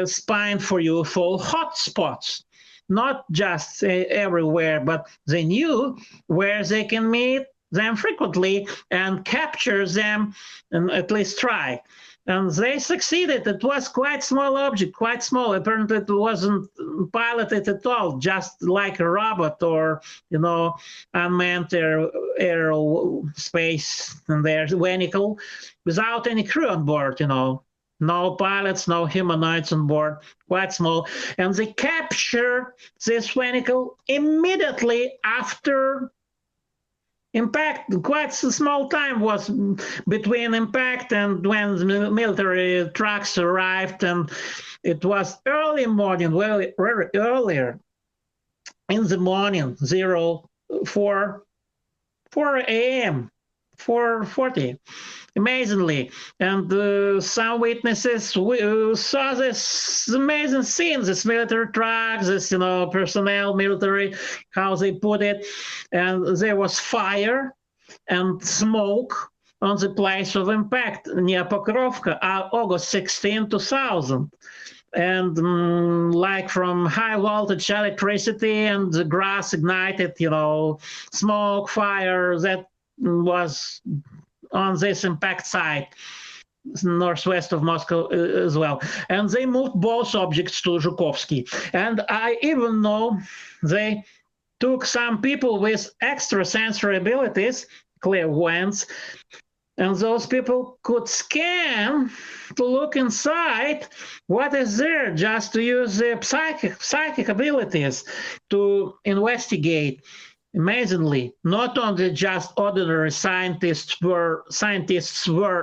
Speaker 3: spying for UFO hotspots. Not just everywhere, but they knew where they can meet them frequently and capture them, and at least try. And they succeeded. It was quite small object, quite small. Apparently it wasn't piloted at all, just like a robot or, unmanned aerospace and their vehicle without any crew on board, No pilots, no humanoids on board, quite small. And they captured this vehicle immediately after impact. Quite a small time was between impact and when the military trucks arrived, and it was early morning, very earlier in the morning, 4 a.m., 4:40, amazingly. And some witnesses saw this amazing scene, this military trucks, this, personnel, military, how they put it. And there was fire and smoke on the place of impact near Pokrovka, August 16, 2000. And like from high voltage electricity and the grass ignited, smoke, fire, that was on this impact site, northwest of Moscow as well. And they moved both objects to Zhukovskiy. And I even know they took some people with extrasensory abilities, clairvoyance, and those people could scan to look inside what is there, just to use their psychic abilities to investigate. Amazingly, not only just ordinary scientists were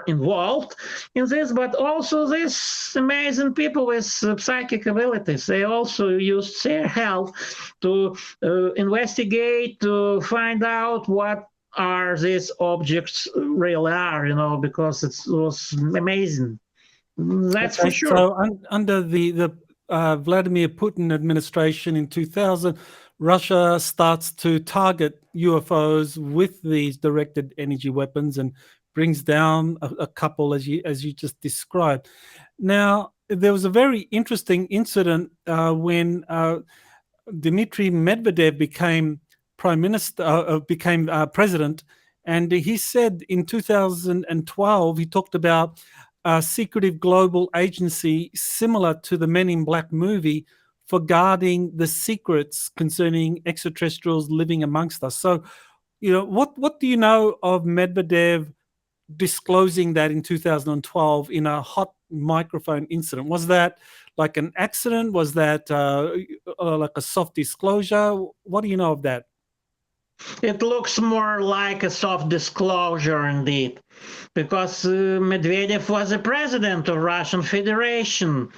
Speaker 3: involved in this, but also these amazing people with psychic abilities. They also used their help to investigate, to find out what are these objects really are, because it was amazing. That's for sure.
Speaker 1: So under the Vladimir Putin administration in 2000, Russia starts to target UFOs with these directed energy weapons and brings down a couple, as you just described. Now, there was a very interesting incident when Dmitry Medvedev became president, and he said in 2012 he talked about a secretive global agency similar to the Men in Black movie for guarding the secrets concerning extraterrestrials living amongst us. So, what do you know of Medvedev disclosing that in 2012 in a hot microphone incident? Was that like an accident? Was that like a soft disclosure? What do you know of that?
Speaker 3: It looks more like a soft disclosure indeed, because Medvedev was the president of Russian Federation.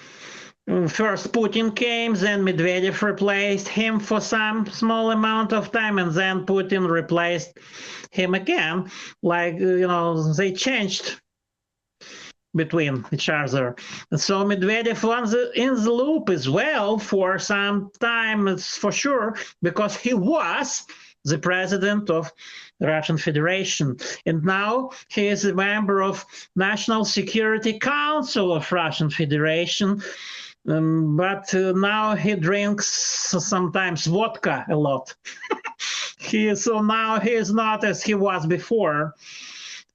Speaker 3: First Putin came, then Medvedev replaced him for some small amount of time, and then Putin replaced him again. Like, they changed between each other. And so Medvedev was in the loop as well for some time, it's for sure, because he was the president of the Russian Federation. And now he is a member of National Security Council of Russian Federation. But now he drinks sometimes vodka a lot. So now he is not as he was before.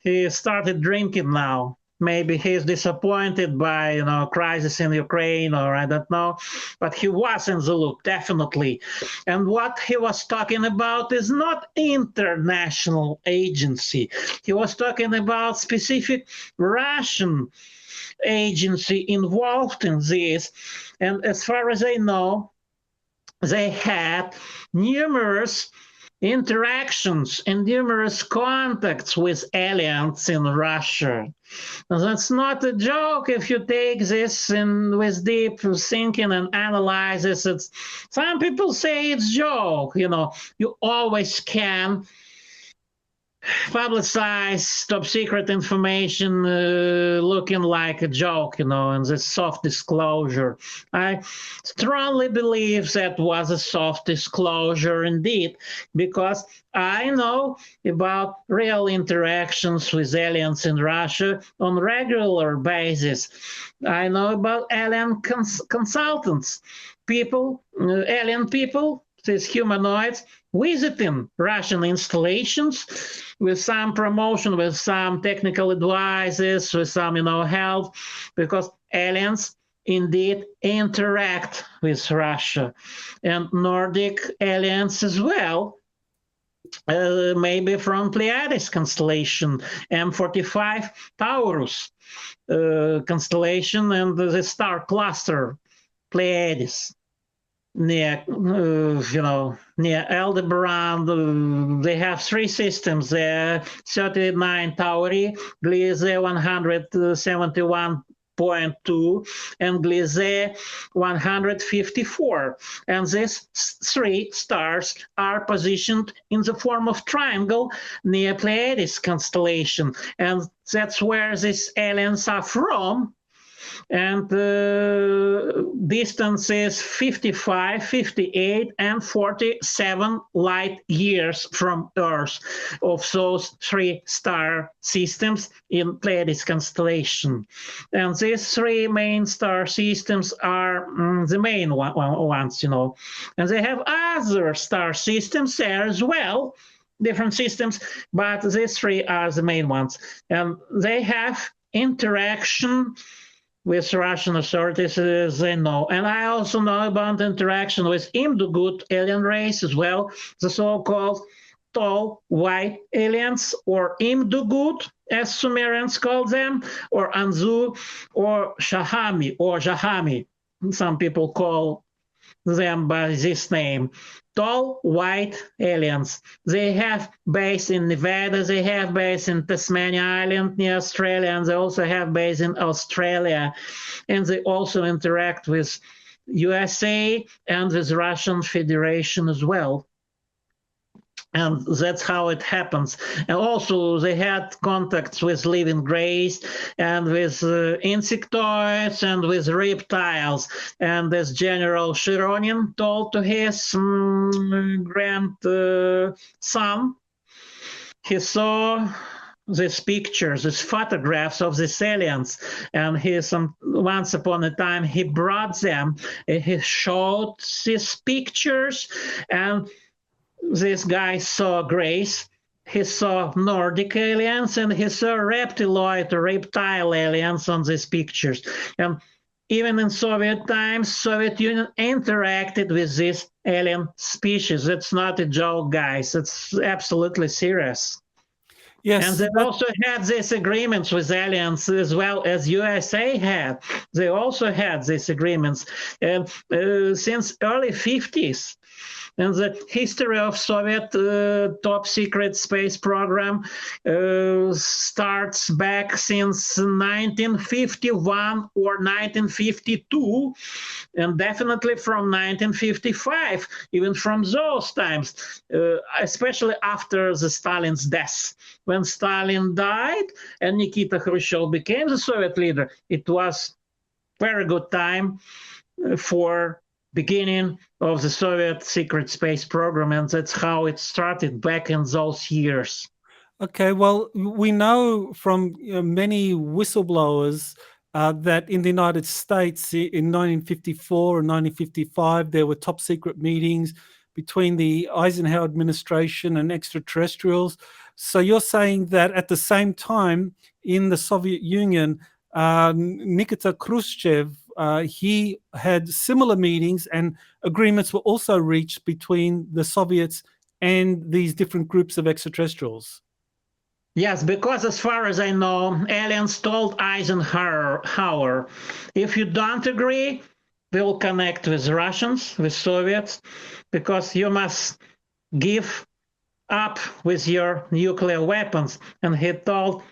Speaker 3: He started drinking now. Maybe he is disappointed by crisis in Ukraine, or I don't know, but he was in the loop, definitely. And what he was talking about is not international agency. He was talking about specific Russian agency involved in this. And as far as I know, they had numerous interactions and numerous contacts with aliens in Russia. Now, that's not a joke if you take this with deep thinking and analyze this. Some people say it's a joke. You always can publicize top secret information looking like a joke, and this soft disclosure. I strongly believe that was a soft disclosure indeed, because I know about real interactions with aliens in Russia on regular basis. I know about alien consultants, alien people, these humanoids, visiting Russian installations with some promotion, with some technical advices, with some, help, because aliens indeed interact with Russia, and Nordic aliens as well, maybe from Pleiades constellation, M45 Taurus constellation, and the star cluster Pleiades. near, near Aldebaran. They have three systems there: 39 Tauri, Gliese 171.2, and Gliese 154. And these three stars are positioned in the form of triangle near Pleiades constellation. And that's where these aliens are from. And the distance is 55, 58, and 47 light years from Earth of those three star systems in Pleiades constellation. And these three main star systems are the main ones, And they have other star systems there as well, different systems, but these three are the main ones. And they have interaction with Russian authorities, as they know. And I also know about interaction with Imdugut alien race as well, the so-called tall white aliens, or Imdugut, as Sumerians call them, or Anzu, or Jahami. Some people call them by this name. Tall white aliens. They have base in Nevada, they have base in Tasmania Island near Australia, and they also have base in Australia. And they also interact with USA and with Russian Federation as well. And that's how it happens. And also they had contacts with living grays and with insectoids and with reptiles. And as General Shironin told to his grandson, he saw these pictures, these photographs of these aliens, and once upon a time he brought them, he showed these pictures, and this guy saw grays, he saw Nordic aliens, and he saw reptile aliens on these pictures. And even in Soviet times, Soviet Union interacted with this alien species. It's not a joke, guys. It's absolutely serious.
Speaker 1: Yes,
Speaker 3: and they also had these agreements with aliens as well as USA had. They also had these agreements. And since early 50s, and the history of Soviet top secret space program starts back since 1951 or 1952, and definitely from 1955, even from those times, especially after the Stalin's death. When Stalin died and Nikita Khrushchev became the Soviet leader, it was very good time for beginning of the Soviet secret space program, and that's how it started back in those years.
Speaker 1: Okay, well, we know from many whistleblowers that in the United States in 1954 and 1955, there were top secret meetings between the Eisenhower administration and extraterrestrials. So you're saying that at the same time in the Soviet Union, Nikita Khrushchev, he had similar meetings and agreements were also reached between the Soviets and these different groups of extraterrestrials.
Speaker 3: Yes, because as far as I know, aliens told Eisenhower, if you don't agree, we'll connect with Russians, with Soviets, because you must give up with your nuclear weapons. And he told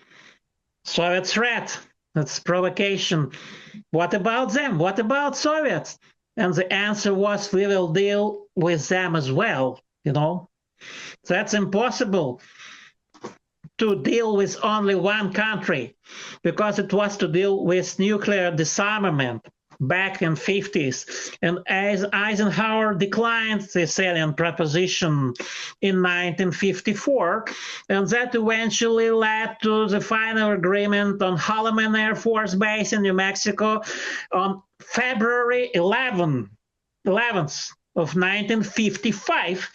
Speaker 3: Soviet threat, that's provocation. What about them? What about Soviets? And the answer was, we will deal with them as well, That's impossible to deal with only one country, because it was to deal with nuclear disarmament back in 50s. And as Eisenhower declined this alien proposition in 1954, and that eventually led to the final agreement on Holloman Air Force Base in New Mexico on February 11th of 1955,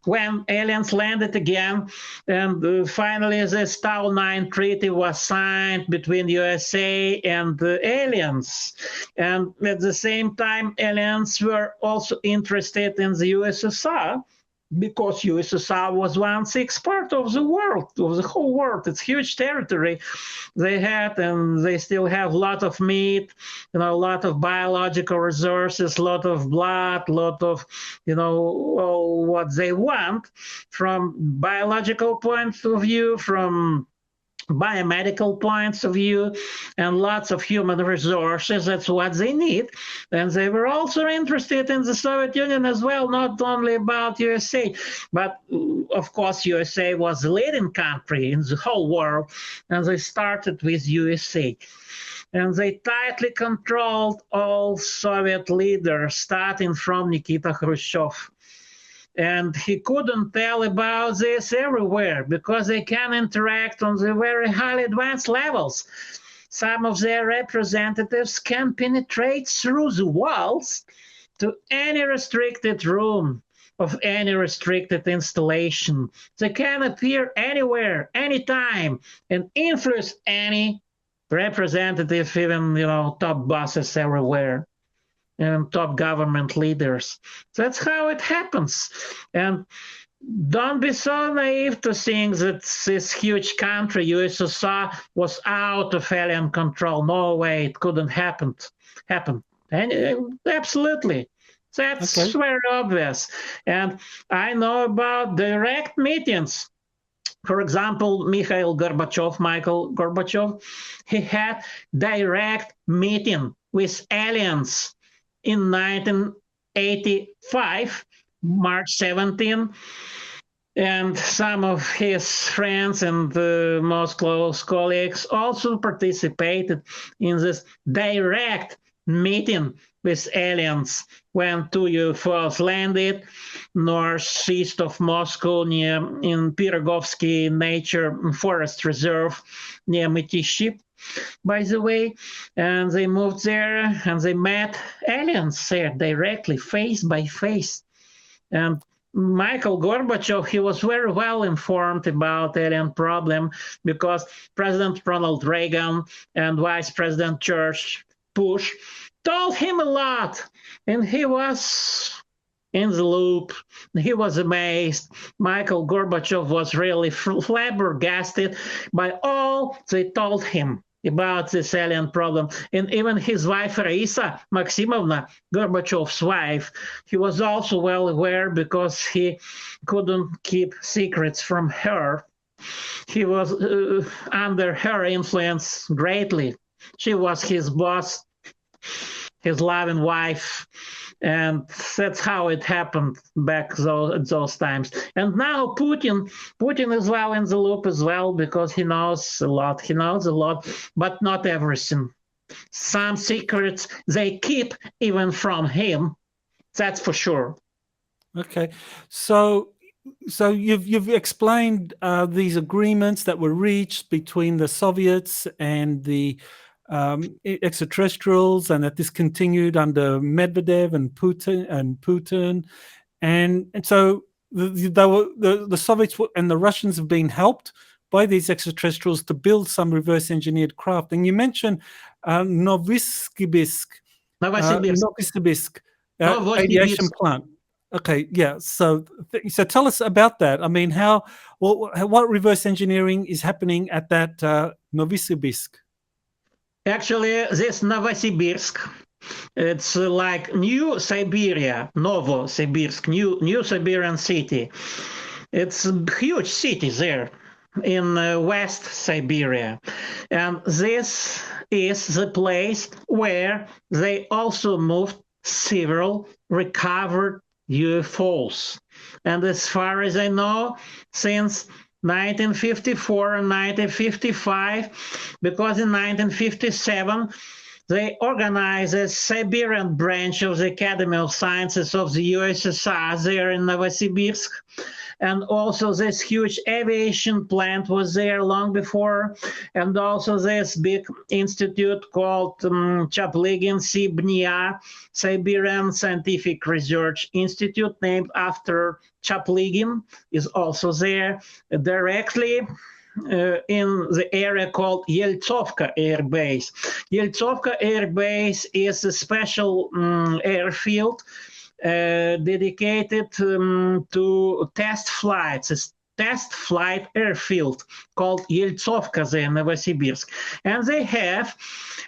Speaker 3: when aliens landed again, and finally the Tau 9 Treaty was signed between USA and the aliens. And at the same time, aliens were also interested in the USSR, because USSR was 1/6 part of the world, of the whole world. It's huge territory they had, and they still have a lot of meat, a lot of biological resources, a lot of blood, a lot of, all what they want from biological points of view, from biomedical points of view, and lots of human resources. That's what they need. And they were also interested in the Soviet Union as well, not only about USA, but of course USA was the leading country in the whole world, and they started with USA. And they tightly controlled all Soviet leaders, starting from Nikita Khrushchev. And he couldn't tell about this everywhere because they can interact on the very highly advanced levels. Some of their representatives can penetrate through the walls to any restricted room of any restricted installation. They can appear anywhere, anytime, and influence any representative, even, top bosses everywhere, and top government leaders. That's how it happens. And don't be so naive to think that this huge country, USSR, was out of alien control. No way, it couldn't happen. And absolutely. That's very obvious. And I know about direct meetings. For example, Michael Gorbachev, he had direct meeting with aliens in 1985, March 17, and some of his friends and most close colleagues also participated in this direct meeting with aliens when 2 UFOs landed northeast of Moscow in Pirogovsky Nature Forest Reserve near Mytishi, by the way, and they moved there and they met aliens there directly, face by face. And Michael Gorbachev, he was very well informed about alien problem because President Ronald Reagan and Vice President George Bush told him a lot, and he was in the loop. He was amazed. Michael Gorbachev was really flabbergasted by all they told him about this alien problem. And even his wife, Raisa Maximovna, Gorbachev's wife, he was also well aware because he couldn't keep secrets from her. He was under her influence greatly. She was his boss, his loving wife, and that's how it happened back those times. And now Putin is well in the loop as well because he knows a lot, but not everything. Some secrets they keep even from him, that's for sure.
Speaker 1: Okay, so you've explained these agreements that were reached between the Soviets and the extraterrestrials, and that this continued under Medvedev and Putin, and so the Soviets and the Russians have been helped by these extraterrestrials to build some reverse engineered craft. And you mentioned Novosibirsk aviation plant. Okay, yeah. So tell us about that. I mean, what reverse engineering is happening at that Novosibirsk?
Speaker 3: Actually, this Novosibirsk, it's like New Siberia, Novosibirsk, new Siberian city. It's a huge city there in West Siberia. And this is the place where they also moved several recovered UFOs. And as far as I know, since 1954 and 1955, because in 1957 they organized a Siberian branch of the Academy of Sciences of the USSR there in Novosibirsk. And also this huge aviation plant was there long before. And also this big institute called Chaplygin Sibnya, Siberian Scientific Research Institute, named after Chaplygin, is also there directly in the area called Yeltsovka Air Base. Yeltsovka Air Base is a special airfield, dedicated to test flights. It's test flight airfield called Yeltsovka in Novosibirsk. And they have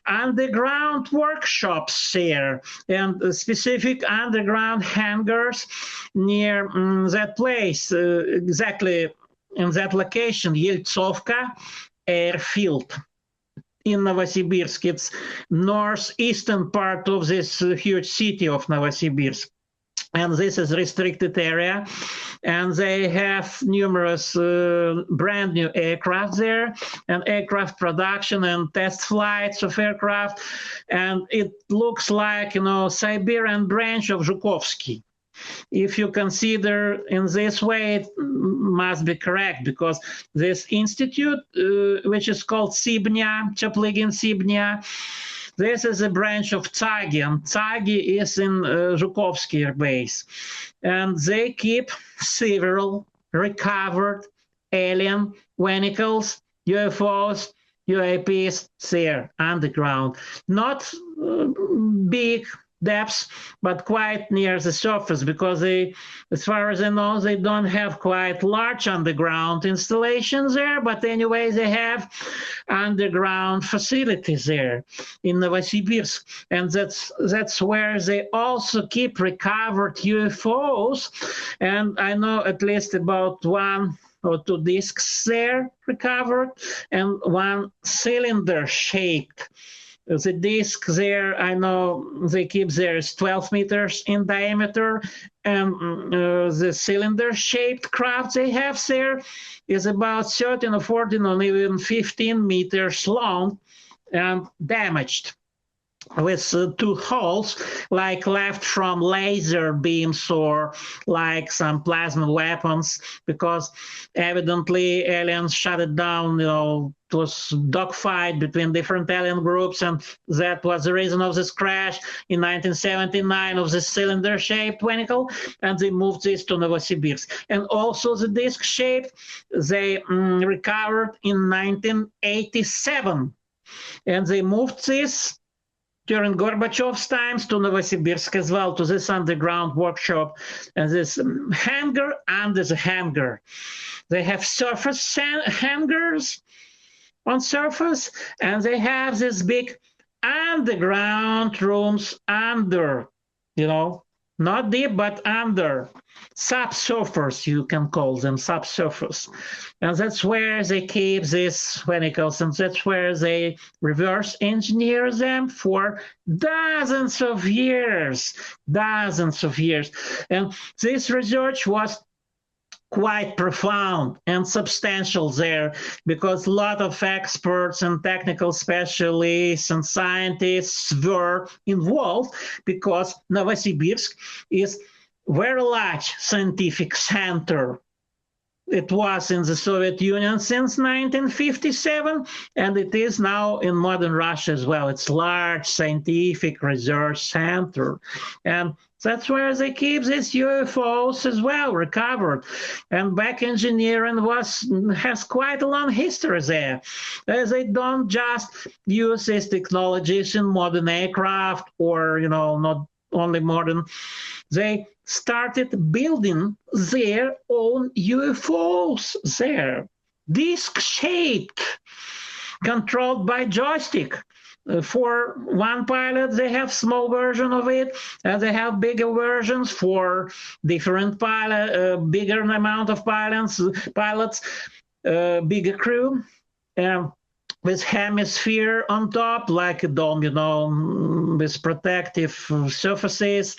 Speaker 3: underground workshops there and specific underground hangars near that place, exactly in that location, Yeltsovka airfield. In Novosibirsk, it's northeastern part of this huge city of Novosibirsk. And this is restricted area, and they have numerous brand new aircraft there, and aircraft production and test flights of aircraft, and it looks like, Siberian branch of Zhukovskiy. If you consider in this way, it must be correct, because this institute, which is called Sibnya, Chapligin Sibnya, this is a branch of Tsagi, and Tsagi is in Zukovsky air base. And they keep several recovered alien vehicles, UFOs, UAPs there underground. Not big depths, but quite near the surface, because they, as far as I know, they don't have quite large underground installations there, but anyway, they have underground facilities there in Novosibirsk, and that's where they also keep recovered UFOs, and I know at least about 1 or 2 discs there recovered, and 1 cylinder shaped. The disc there, I know they keep there is 12 meters in diameter, and the cylinder-shaped craft they have there is about 13 or 14 or even 15 meters long and damaged, with 2 holes, like left from laser beams or like some plasma weapons, because evidently aliens shut it down. It was dogfight between different alien groups, and that was the reason of this crash in 1979 of this cylinder-shaped vehicle, and they moved this to Novosibirsk. And also the disc-shaped, they recovered in 1987, and they moved this during Gorbachev's times to Novosibirsk as well, to this underground workshop, and this hangar under the hangar. They have surface hangars on surface, and they have this big underground rooms under, not deep, but under, subsurface, you can call them, subsurface. And that's where they keep these vehicles, and that's where they reverse engineer them for dozens of years. And this research was quite profound and substantial there, because a lot of experts and technical specialists and scientists were involved, because Novosibirsk is a very large scientific center. It was in the Soviet Union since 1957, and it is now in modern Russia as well. It's a large scientific research center. And that's where they keep these UFOs as well, recovered. And back engineering has quite a long history there. They don't just use these technologies in modern aircraft or, not only modern. They started building their own UFOs there, disc-shaped, controlled by joystick. For one pilot, they have small version of it, and they have bigger versions for different pilot, bigger amount of pilots, bigger crew, with hemisphere on top, like a dome, with protective surfaces,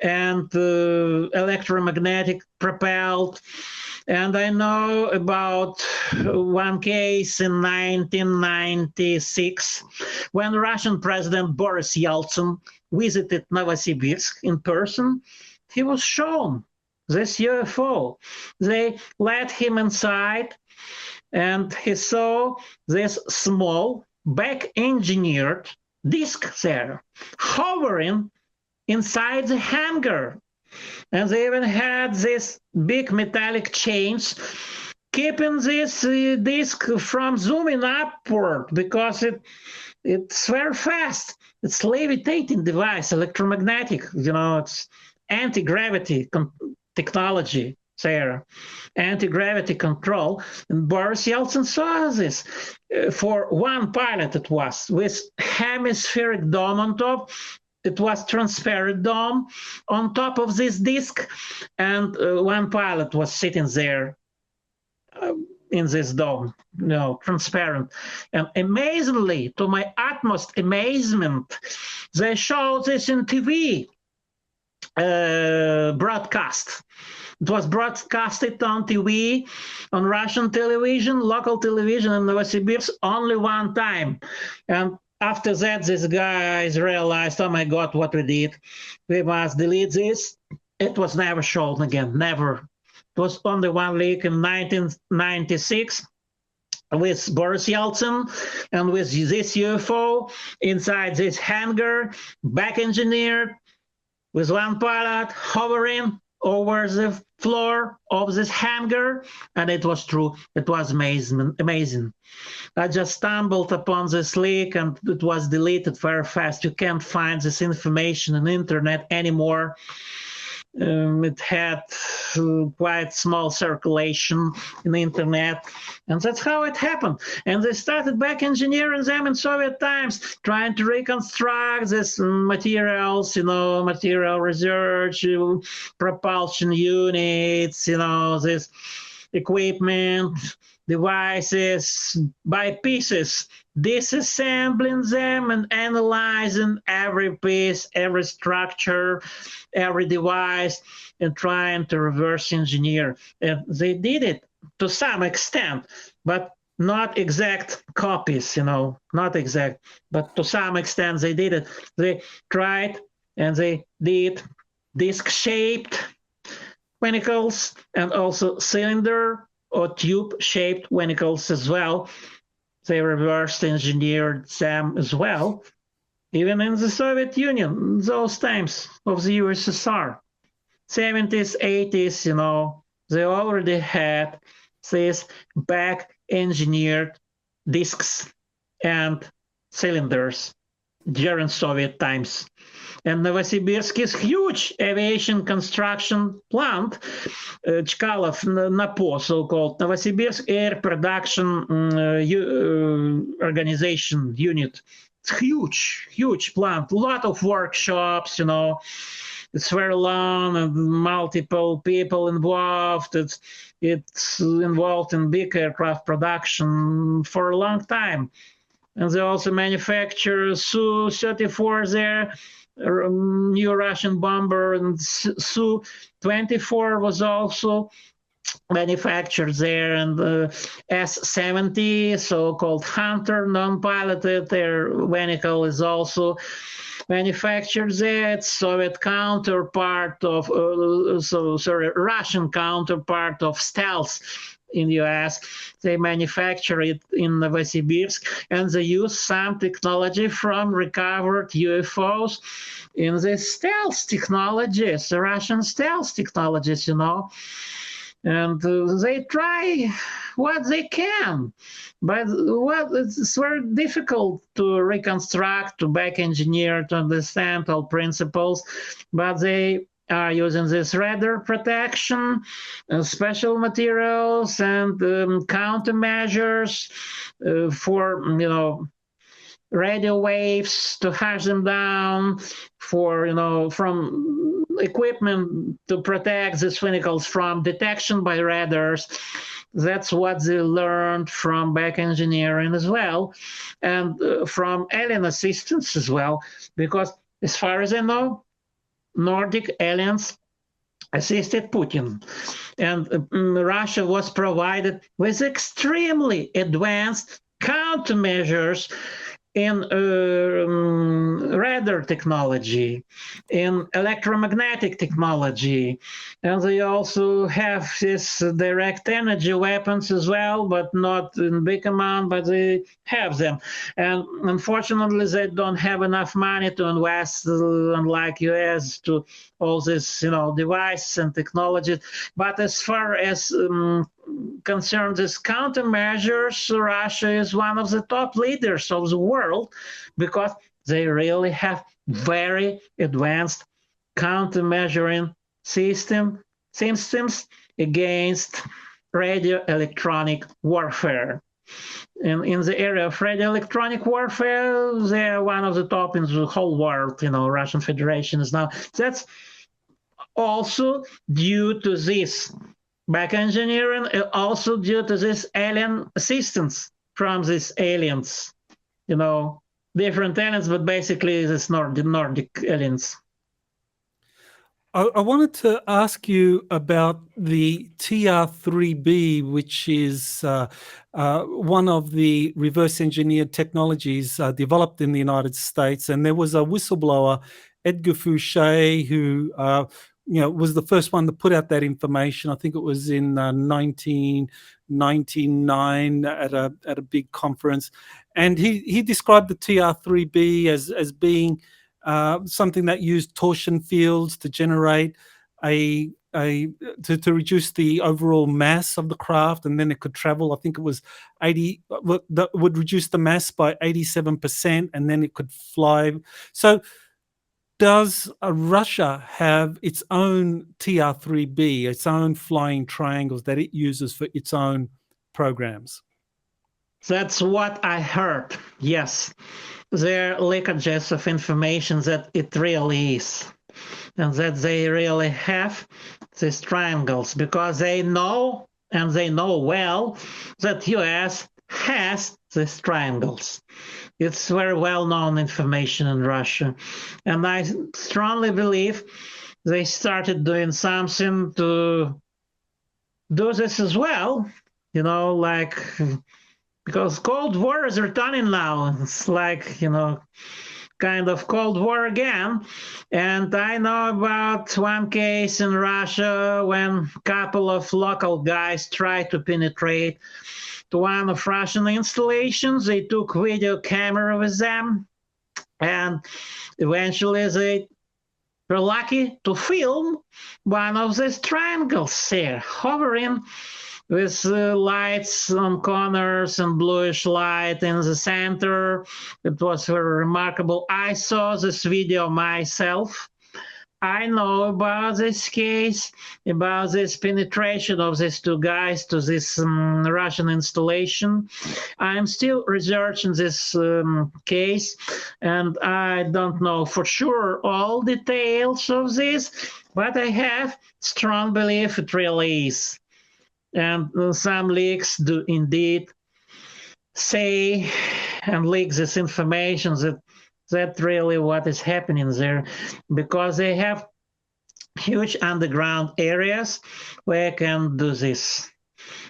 Speaker 3: and electromagnetic propelled. And I know about one case in 1996 when Russian President Boris Yeltsin visited Novosibirsk in person. He was shown this UFO. They let him inside, and he saw this small back-engineered disc there hovering inside the hangar. And they even had this big metallic chains keeping this disc from zooming upward, because it's very fast. It's levitating device, electromagnetic, it's anti-gravity technology there, anti-gravity control. And Boris Yeltsin saw this. For one pilot it was, with hemispheric dome on top. It was transparent dome on top of this disc, and one pilot was sitting there in this dome, transparent. And amazingly, to my utmost amazement, they showed this in TV broadcast. It was broadcasted on TV, on Russian television, local television in Novosibirsk, only one time. And after that, these guys realized, oh my God, what we did. We must delete this. It was never shown again, never. It was only one leak in 1996 with Boris Yeltsin and with this UFO inside this hangar, back engineered, with one pilot hovering over the floor of this hangar, and it was true. It was amazing. I just stumbled upon this leak, and it was deleted very fast. You can't find this information on the internet anymore. It had quite small circulation in the internet, and that's how it happened. And they started back engineering them in Soviet times, trying to reconstruct these materials, material research, propulsion units, this equipment, devices by pieces, disassembling them and analyzing every piece, every structure, every device, and trying to reverse engineer. And they did it to some extent, but not exact copies, not exact, but to some extent they did it. They tried and they did disc-shaped venicles and also cylinder or tube-shaped venicles as well. They reversed engineered them as well, even in the Soviet Union, those times of the USSR, 70s, 80s, they already had these back-engineered discs and cylinders during Soviet times. And Novosibirsk is huge aviation construction plant, Chkalov NAPO, so-called Novosibirsk Air Production Organization Unit. It's huge plant, a lot of workshops, it's very long and multiple people involved. It's involved in big aircraft production for a long time. And they also manufacture Su-34 there, new Russian bomber, and Su-24 was also manufactured there, and S-70, so-called Hunter, non-piloted air vehicle, is also manufactured there. It's Soviet counterpart of, Russian counterpart of Stealth in the US. They manufacture it in Novosibirsk, and they use some technology from recovered UFOs in the stealth technologies, the Russian stealth technologies, And they try what they can, but it's very difficult to reconstruct, to back engineer, to understand all principles, but they are using this radar protection, special materials, and countermeasures for, radio waves to hush them down, for, from equipment to protect these vehicles from detection by radars. That's what they learned from back engineering as well, and from alien assistance as well, because as far as I know, Nordic aliens assisted Putin, and Russia was provided with extremely advanced countermeasures in radar technology, in electromagnetic technology, and they also have this direct energy weapons as well, but not in big amount, but they have them. And unfortunately, they don't have enough money to invest, unlike US, to all this, devices and technologies. But as far as concerns these countermeasures, Russia is one of the top leaders of the world, because they really have very advanced countermeasuring systems against radio electronic warfare. In the area of radio electronic warfare, they are one of the top in the whole world. Russian Federation is now. That's also due to this back engineering, also due to this alien assistance from these aliens. Different aliens, but basically this Nordic aliens.
Speaker 1: I wanted to ask you about the TR-3B, which is one of the reverse engineered technologies developed in the United States. And there was a whistleblower, Edgar Fouché, who was the first one to put out that information. I think it was in 1999 at a big conference. And he described the TR-3B as being something that used torsion fields to generate to reduce the overall mass of the craft, and then it could travel. I think it was 80. That would reduce the mass by 87%, and then it could fly. So, does Russia have its own TR-3B, its own flying triangles that it uses for its own programs?
Speaker 3: That's what I heard. Yes. There are leakages of information that it really is, and that they really have these triangles, because they know, and they know well, that US has these triangles. It's very well-known information in Russia, and I strongly believe they started doing something to do this as well, because Cold War is returning now. It's kind of Cold War again. And I know about one case in Russia when a couple of local guys tried to penetrate to one of Russian installations. They took video camera with them, and eventually they were lucky to film one of these triangles there, hovering with lights on corners and bluish light in the center. It was very remarkable. I saw this video myself. I know about this case, about this penetration of these two guys to this Russian installation. I'm still researching this case, and I don't know for sure all details of this, but I have strong belief it really is. And some leaks do indeed say and leak this information that really what is happening there, because they have huge underground areas where can do this,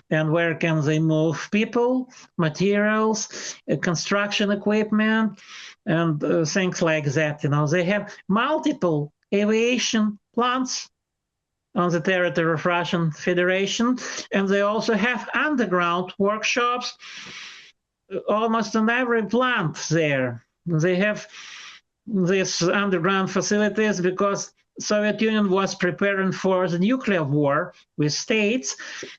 Speaker 3: and where can they move people, materials, construction equipment, and things like that. They have multiple aviation plants on the territory of Russian Federation, and they also have underground workshops almost on every plant there. They have these underground facilities because Soviet Union was preparing for the nuclear war with states,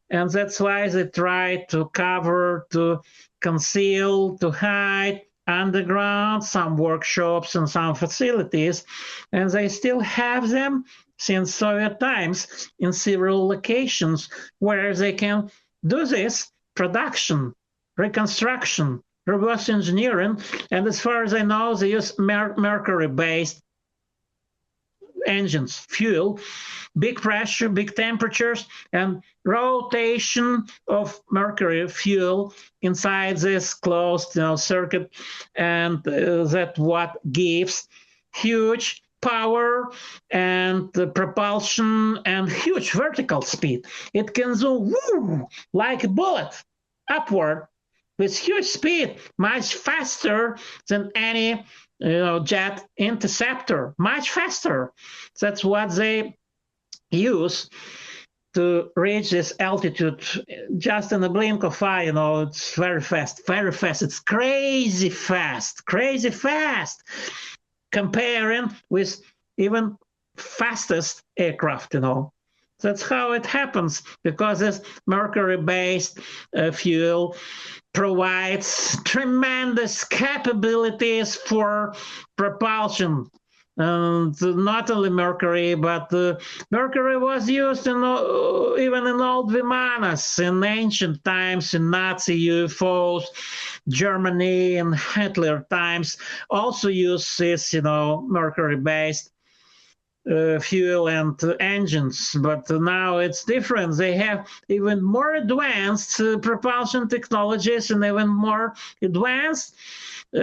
Speaker 3: and that's why they tried to cover, to conceal, to hide underground some workshops and some facilities, and they still have them since Soviet times in several locations where they can do this production, reconstruction, reverse engineering, and as far as I know, they use mercury-based engines, fuel, big pressure, big temperatures, and rotation of mercury fuel inside this closed circuit, and that what gives huge power and propulsion and huge vertical speed. It can zoom like a bullet upward with huge speed, much faster than any jet interceptor, much faster. That's what they use to reach this altitude just in a blink of eye. It's very fast, very fast. It's crazy fast, comparing with even fastest aircraft. That's how it happens, because this mercury-based fuel provides tremendous capabilities for propulsion And not only Mercury, but Mercury was used even in old Vimanas in ancient times, in Nazi UFOs. Germany in Hitler times also used this, Mercury-based fuel and engines, but now it's different. They have even more advanced propulsion technologies and even more advanced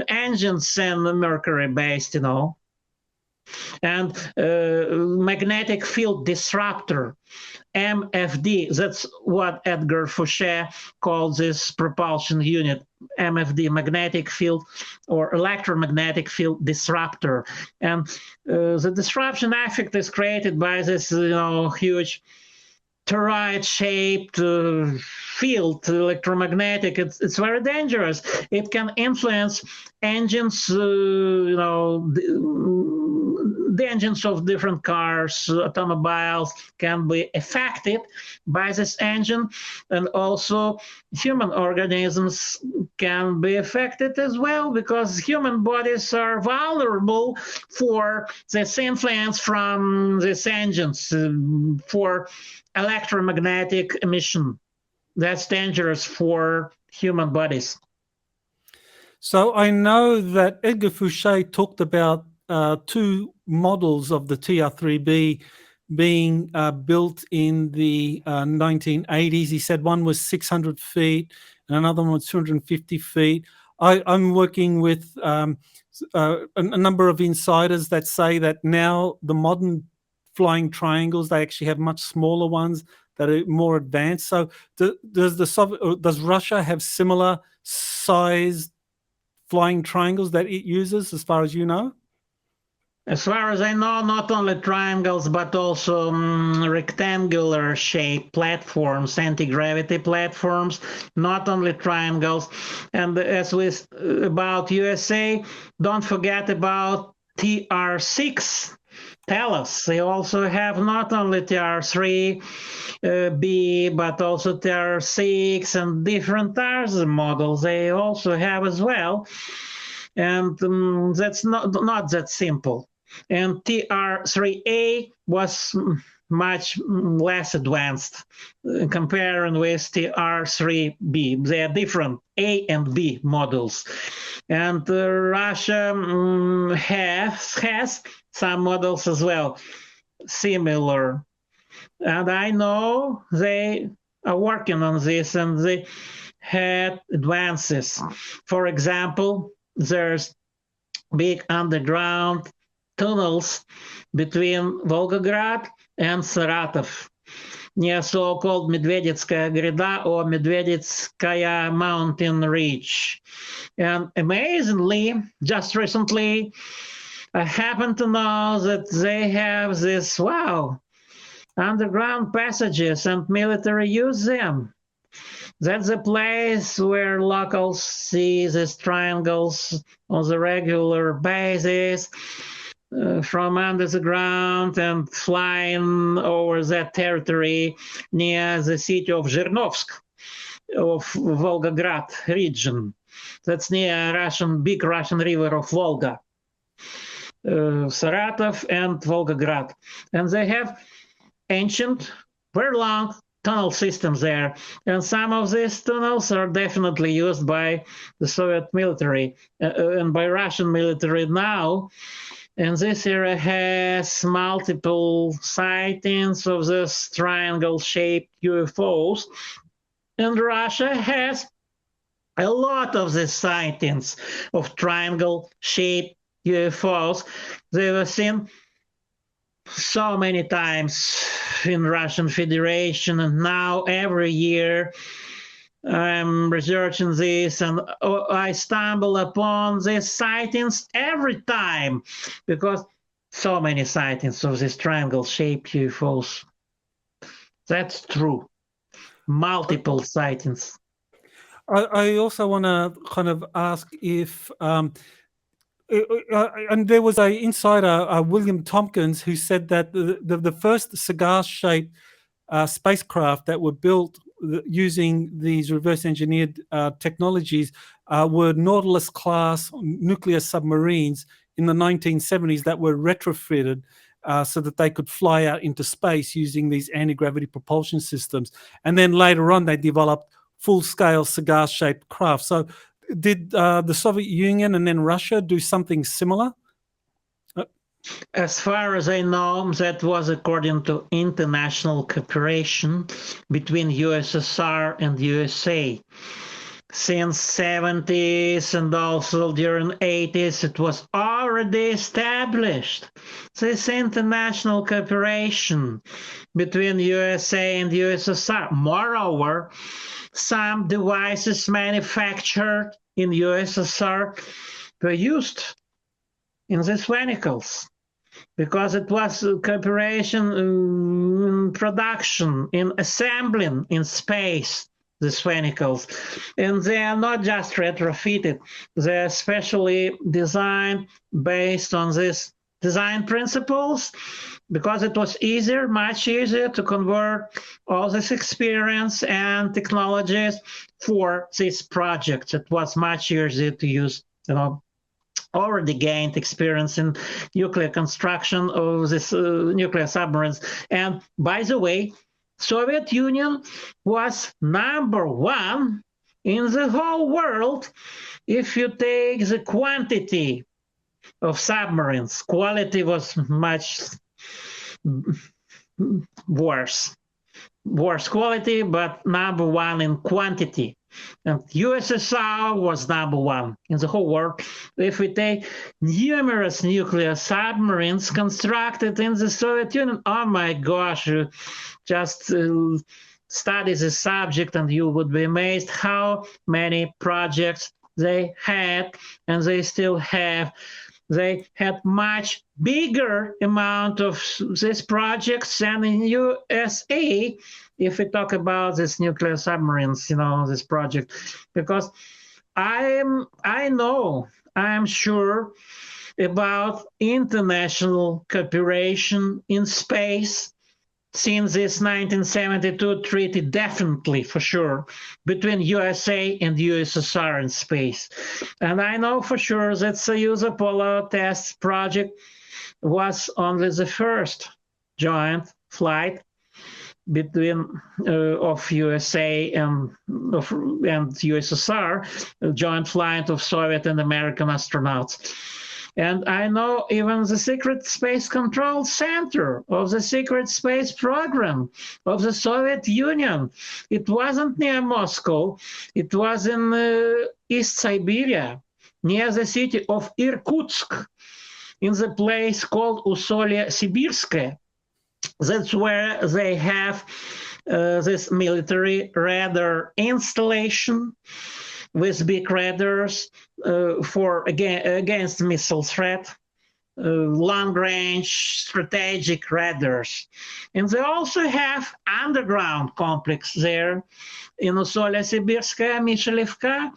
Speaker 3: engines than Mercury-based, and magnetic field disruptor, MFD. That's what Edgar Fouché called this propulsion unit, MFD, magnetic field or electromagnetic field disruptor. And the disruption effect is created by this, huge toroid-shaped field, electromagnetic. It's very dangerous. It can influence engines, the engines of different cars, automobiles can be affected by this engine, and also human organisms can be affected as well, because human bodies are vulnerable for this influence from these engines, for electromagnetic emission. That's dangerous for human bodies.
Speaker 1: So I know that Edgar Fouché talked about two models of the TR-3B being built in the 1980s. He said one was 600 feet and another one was 250 feet. I'm working with a number of insiders that say that now the modern flying triangles, they actually have much smaller ones that are more advanced. So does Russia have similar sized flying triangles that it uses, as far as you know?
Speaker 3: As far as I know, not only triangles, but also rectangular shaped platforms, anti-gravity platforms, not only triangles. And as with about USA, don't forget about TR-6 Thales. They also have not only TR-3B, but also TR-6 and different other models they also have as well. And that's not that simple. And TR-3A was much less advanced comparing with TR-3B. They are different A and B models. And Russia has some models as well, similar. And I know they are working on this and they had advances. For example, there's big underground tunnels between Volgograd and Saratov, near so-called Medvedetskaya Grida or Medvedetskaya mountain ridge. And amazingly, just recently, I happen to know that they have this, underground passages and military use them. That's a place where locals see these triangles on the regular basis, from under the ground and flying over that territory near the city of Zhirnovsk of Volgograd region. That's near big Russian river of Volga, Saratov and Volgograd. And they have ancient, very long tunnel systems there. And some of these tunnels are definitely used by the Soviet military and by Russian military now. And this area has multiple sightings of this triangle-shaped UFOs. And Russia has a lot of these sightings of triangle-shaped UFOs. They were seen so many times in Russian Federation, and now every year I'm researching this and I stumble upon these sightings every time, because so many sightings of these triangle-shaped UFOs. That's true. Multiple sightings.
Speaker 1: I also want to kind of ask if, and there was an insider, William Tompkins, who said that the first cigar-shaped spacecraft that were built using these reverse-engineered technologies were Nautilus-class nuclear submarines in the 1970s that were retrofitted so that they could fly out into space using these anti-gravity propulsion systems. And then later on, they developed full-scale cigar-shaped craft. So did the Soviet Union and then Russia do something similar?
Speaker 3: As far as I know, that was according to international cooperation between USSR and USA. Since 70s and also during 80s, it was already established. This international cooperation between USA and USSR. Moreover, some devices manufactured in USSR were used in these vehicles, because it was cooperation in production, in assembling in space these vehicles. And they are not just retrofitted, they are specially designed based on these design principles, because it was easier, much easier to convert all this experience and technologies for this project. It was much easier to use, already gained experience in nuclear construction of this nuclear submarines. And by the way, Soviet Union was #1 in the whole world if you take the quantity of submarines. Quality was much worse quality, but #1 in quantity. And USSR was #1 in the whole world. If we take numerous nuclear submarines constructed in the Soviet Union, oh my gosh, you just study the subject and you would be amazed how many projects they had, and they still have. They had much bigger amount of these projects than in USA, if we talk about this nuclear submarines, this project, because I am sure about international cooperation in space since this 1972 treaty, definitely, for sure, between USA and USSR in space. And I know for sure that Soyuz Apollo test project was only the first joint flight between of USA and USSR, a joint flight of Soviet and American astronauts. And I know even the Secret Space Control Center of the Secret Space Program of the Soviet Union. It wasn't near Moscow. It was in East Siberia, near the city of Irkutsk, in the place called Novosibirsk. That's where they have this military radar installation with big radars for against missile threat, long-range strategic radars. And they also have underground complex there in Novosibirsk, Michalivka,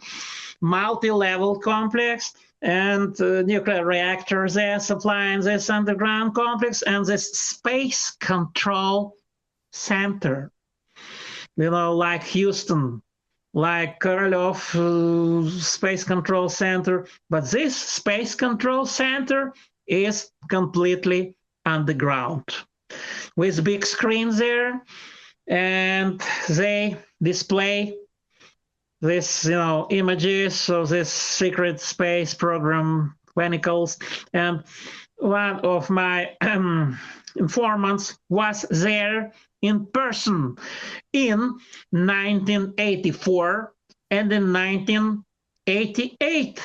Speaker 3: multi-level complex, and nuclear reactors there supplying this underground complex, and this space control center, like Houston, like Korolov Space Control Center. But this Space Control Center is completely underground with big screens there, and they display this, images of this secret space program vehicles. And one of my informants was there in person in 1984 and in 1988.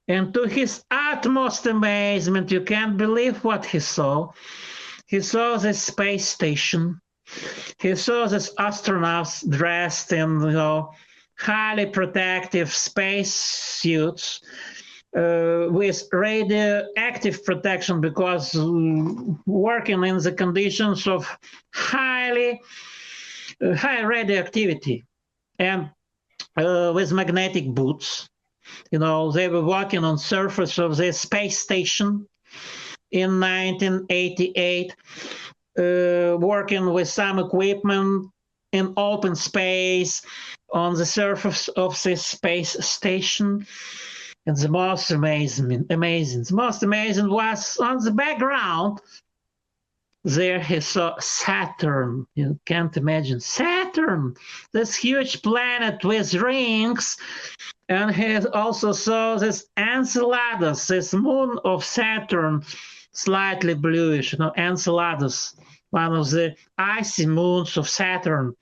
Speaker 3: And to his utmost amazement, you can't believe what he saw. He saw the space station. He saw these astronauts dressed in, highly protective space suits with radioactive protection, because working in the conditions of high radioactivity, and with magnetic boots. They were walking on surface of the space station in 1988, working with some equipment in open space on the surface of this space station. And the most amazing was on the background. There he saw Saturn. You can't imagine Saturn, this huge planet with rings. And he also saw this Enceladus, this moon of Saturn, slightly bluish. Enceladus, one of the icy moons of Saturn.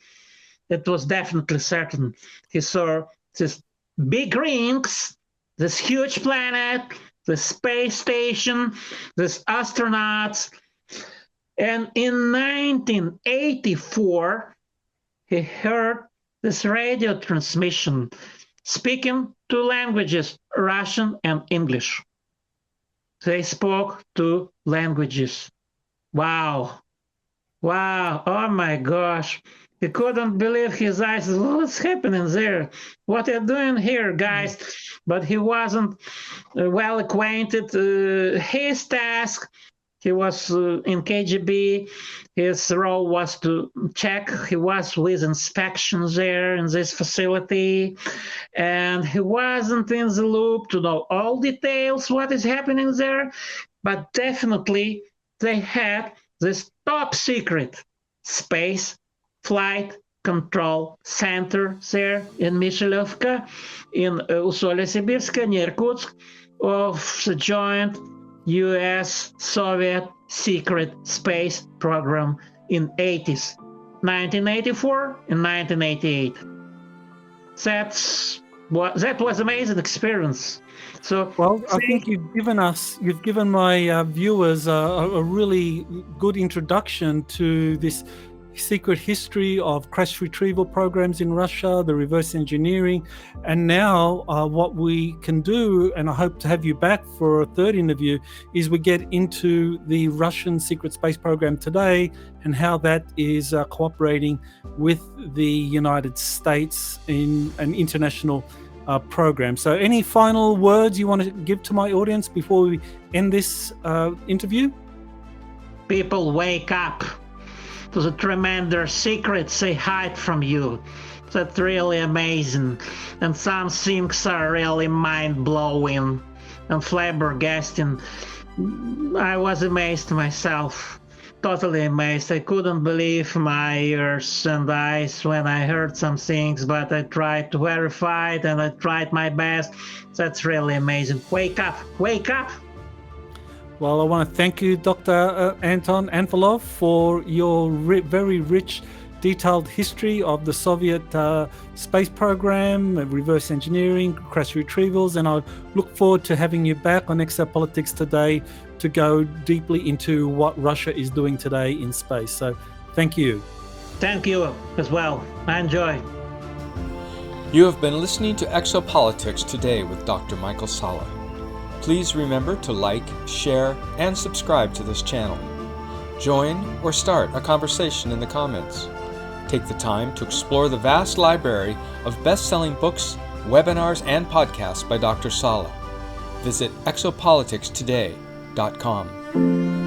Speaker 3: It was definitely certain. He saw these big rings, this huge planet, the space station, these astronauts. And in 1984, he heard this radio transmission speaking two languages, Russian and English. They spoke two languages. Wow. Oh my gosh. He couldn't believe his eyes. What's happening there? What are you doing here, guys? But he wasn't well acquainted. His task, he was in KGB. His role was to check. He was with inspections there in this facility. And he wasn't in the loop to know all details, what is happening there. But definitely they had this top secret space flight control center there in Mishilovka, in Ural-Sibirsk, near Irkutsk, of the joint US-Soviet secret space program in 80s, 1984 and 1988. That was amazing experience. So,
Speaker 1: well, I think you've given my viewers a really good introduction to this secret history of crash retrieval programs in Russia, the reverse engineering, and now what we can do, and I hope to have you back for a third interview, is we get into the Russian secret space program today and how that is cooperating with the United States in an international program. So any final words you want to give to my audience before we end this interview?
Speaker 3: People, wake up to the tremendous secrets they hide from you. That's really amazing. And some things are really mind-blowing and flabbergasting. I was amazed myself, totally amazed. I couldn't believe my ears and eyes when I heard some things, but I tried to verify it and I tried my best. That's really amazing. Wake up, wake up.
Speaker 1: Well, I want to thank you, Dr. Anton Anfalov, for your very rich, detailed history of the Soviet space program, reverse engineering, crash retrievals, and I look forward to having you back on Exopolitics Today to go deeply into what Russia is doing today in space. So thank you.
Speaker 3: Thank you as well. I enjoy.
Speaker 2: You have been listening to Exopolitics Today with Dr. Michael Salla. Please remember to like, share, and subscribe to this channel. Join or start a conversation in the comments. Take the time to explore the vast library of best-selling books, webinars, and podcasts by Dr. Salla. Visit exopoliticstoday.com.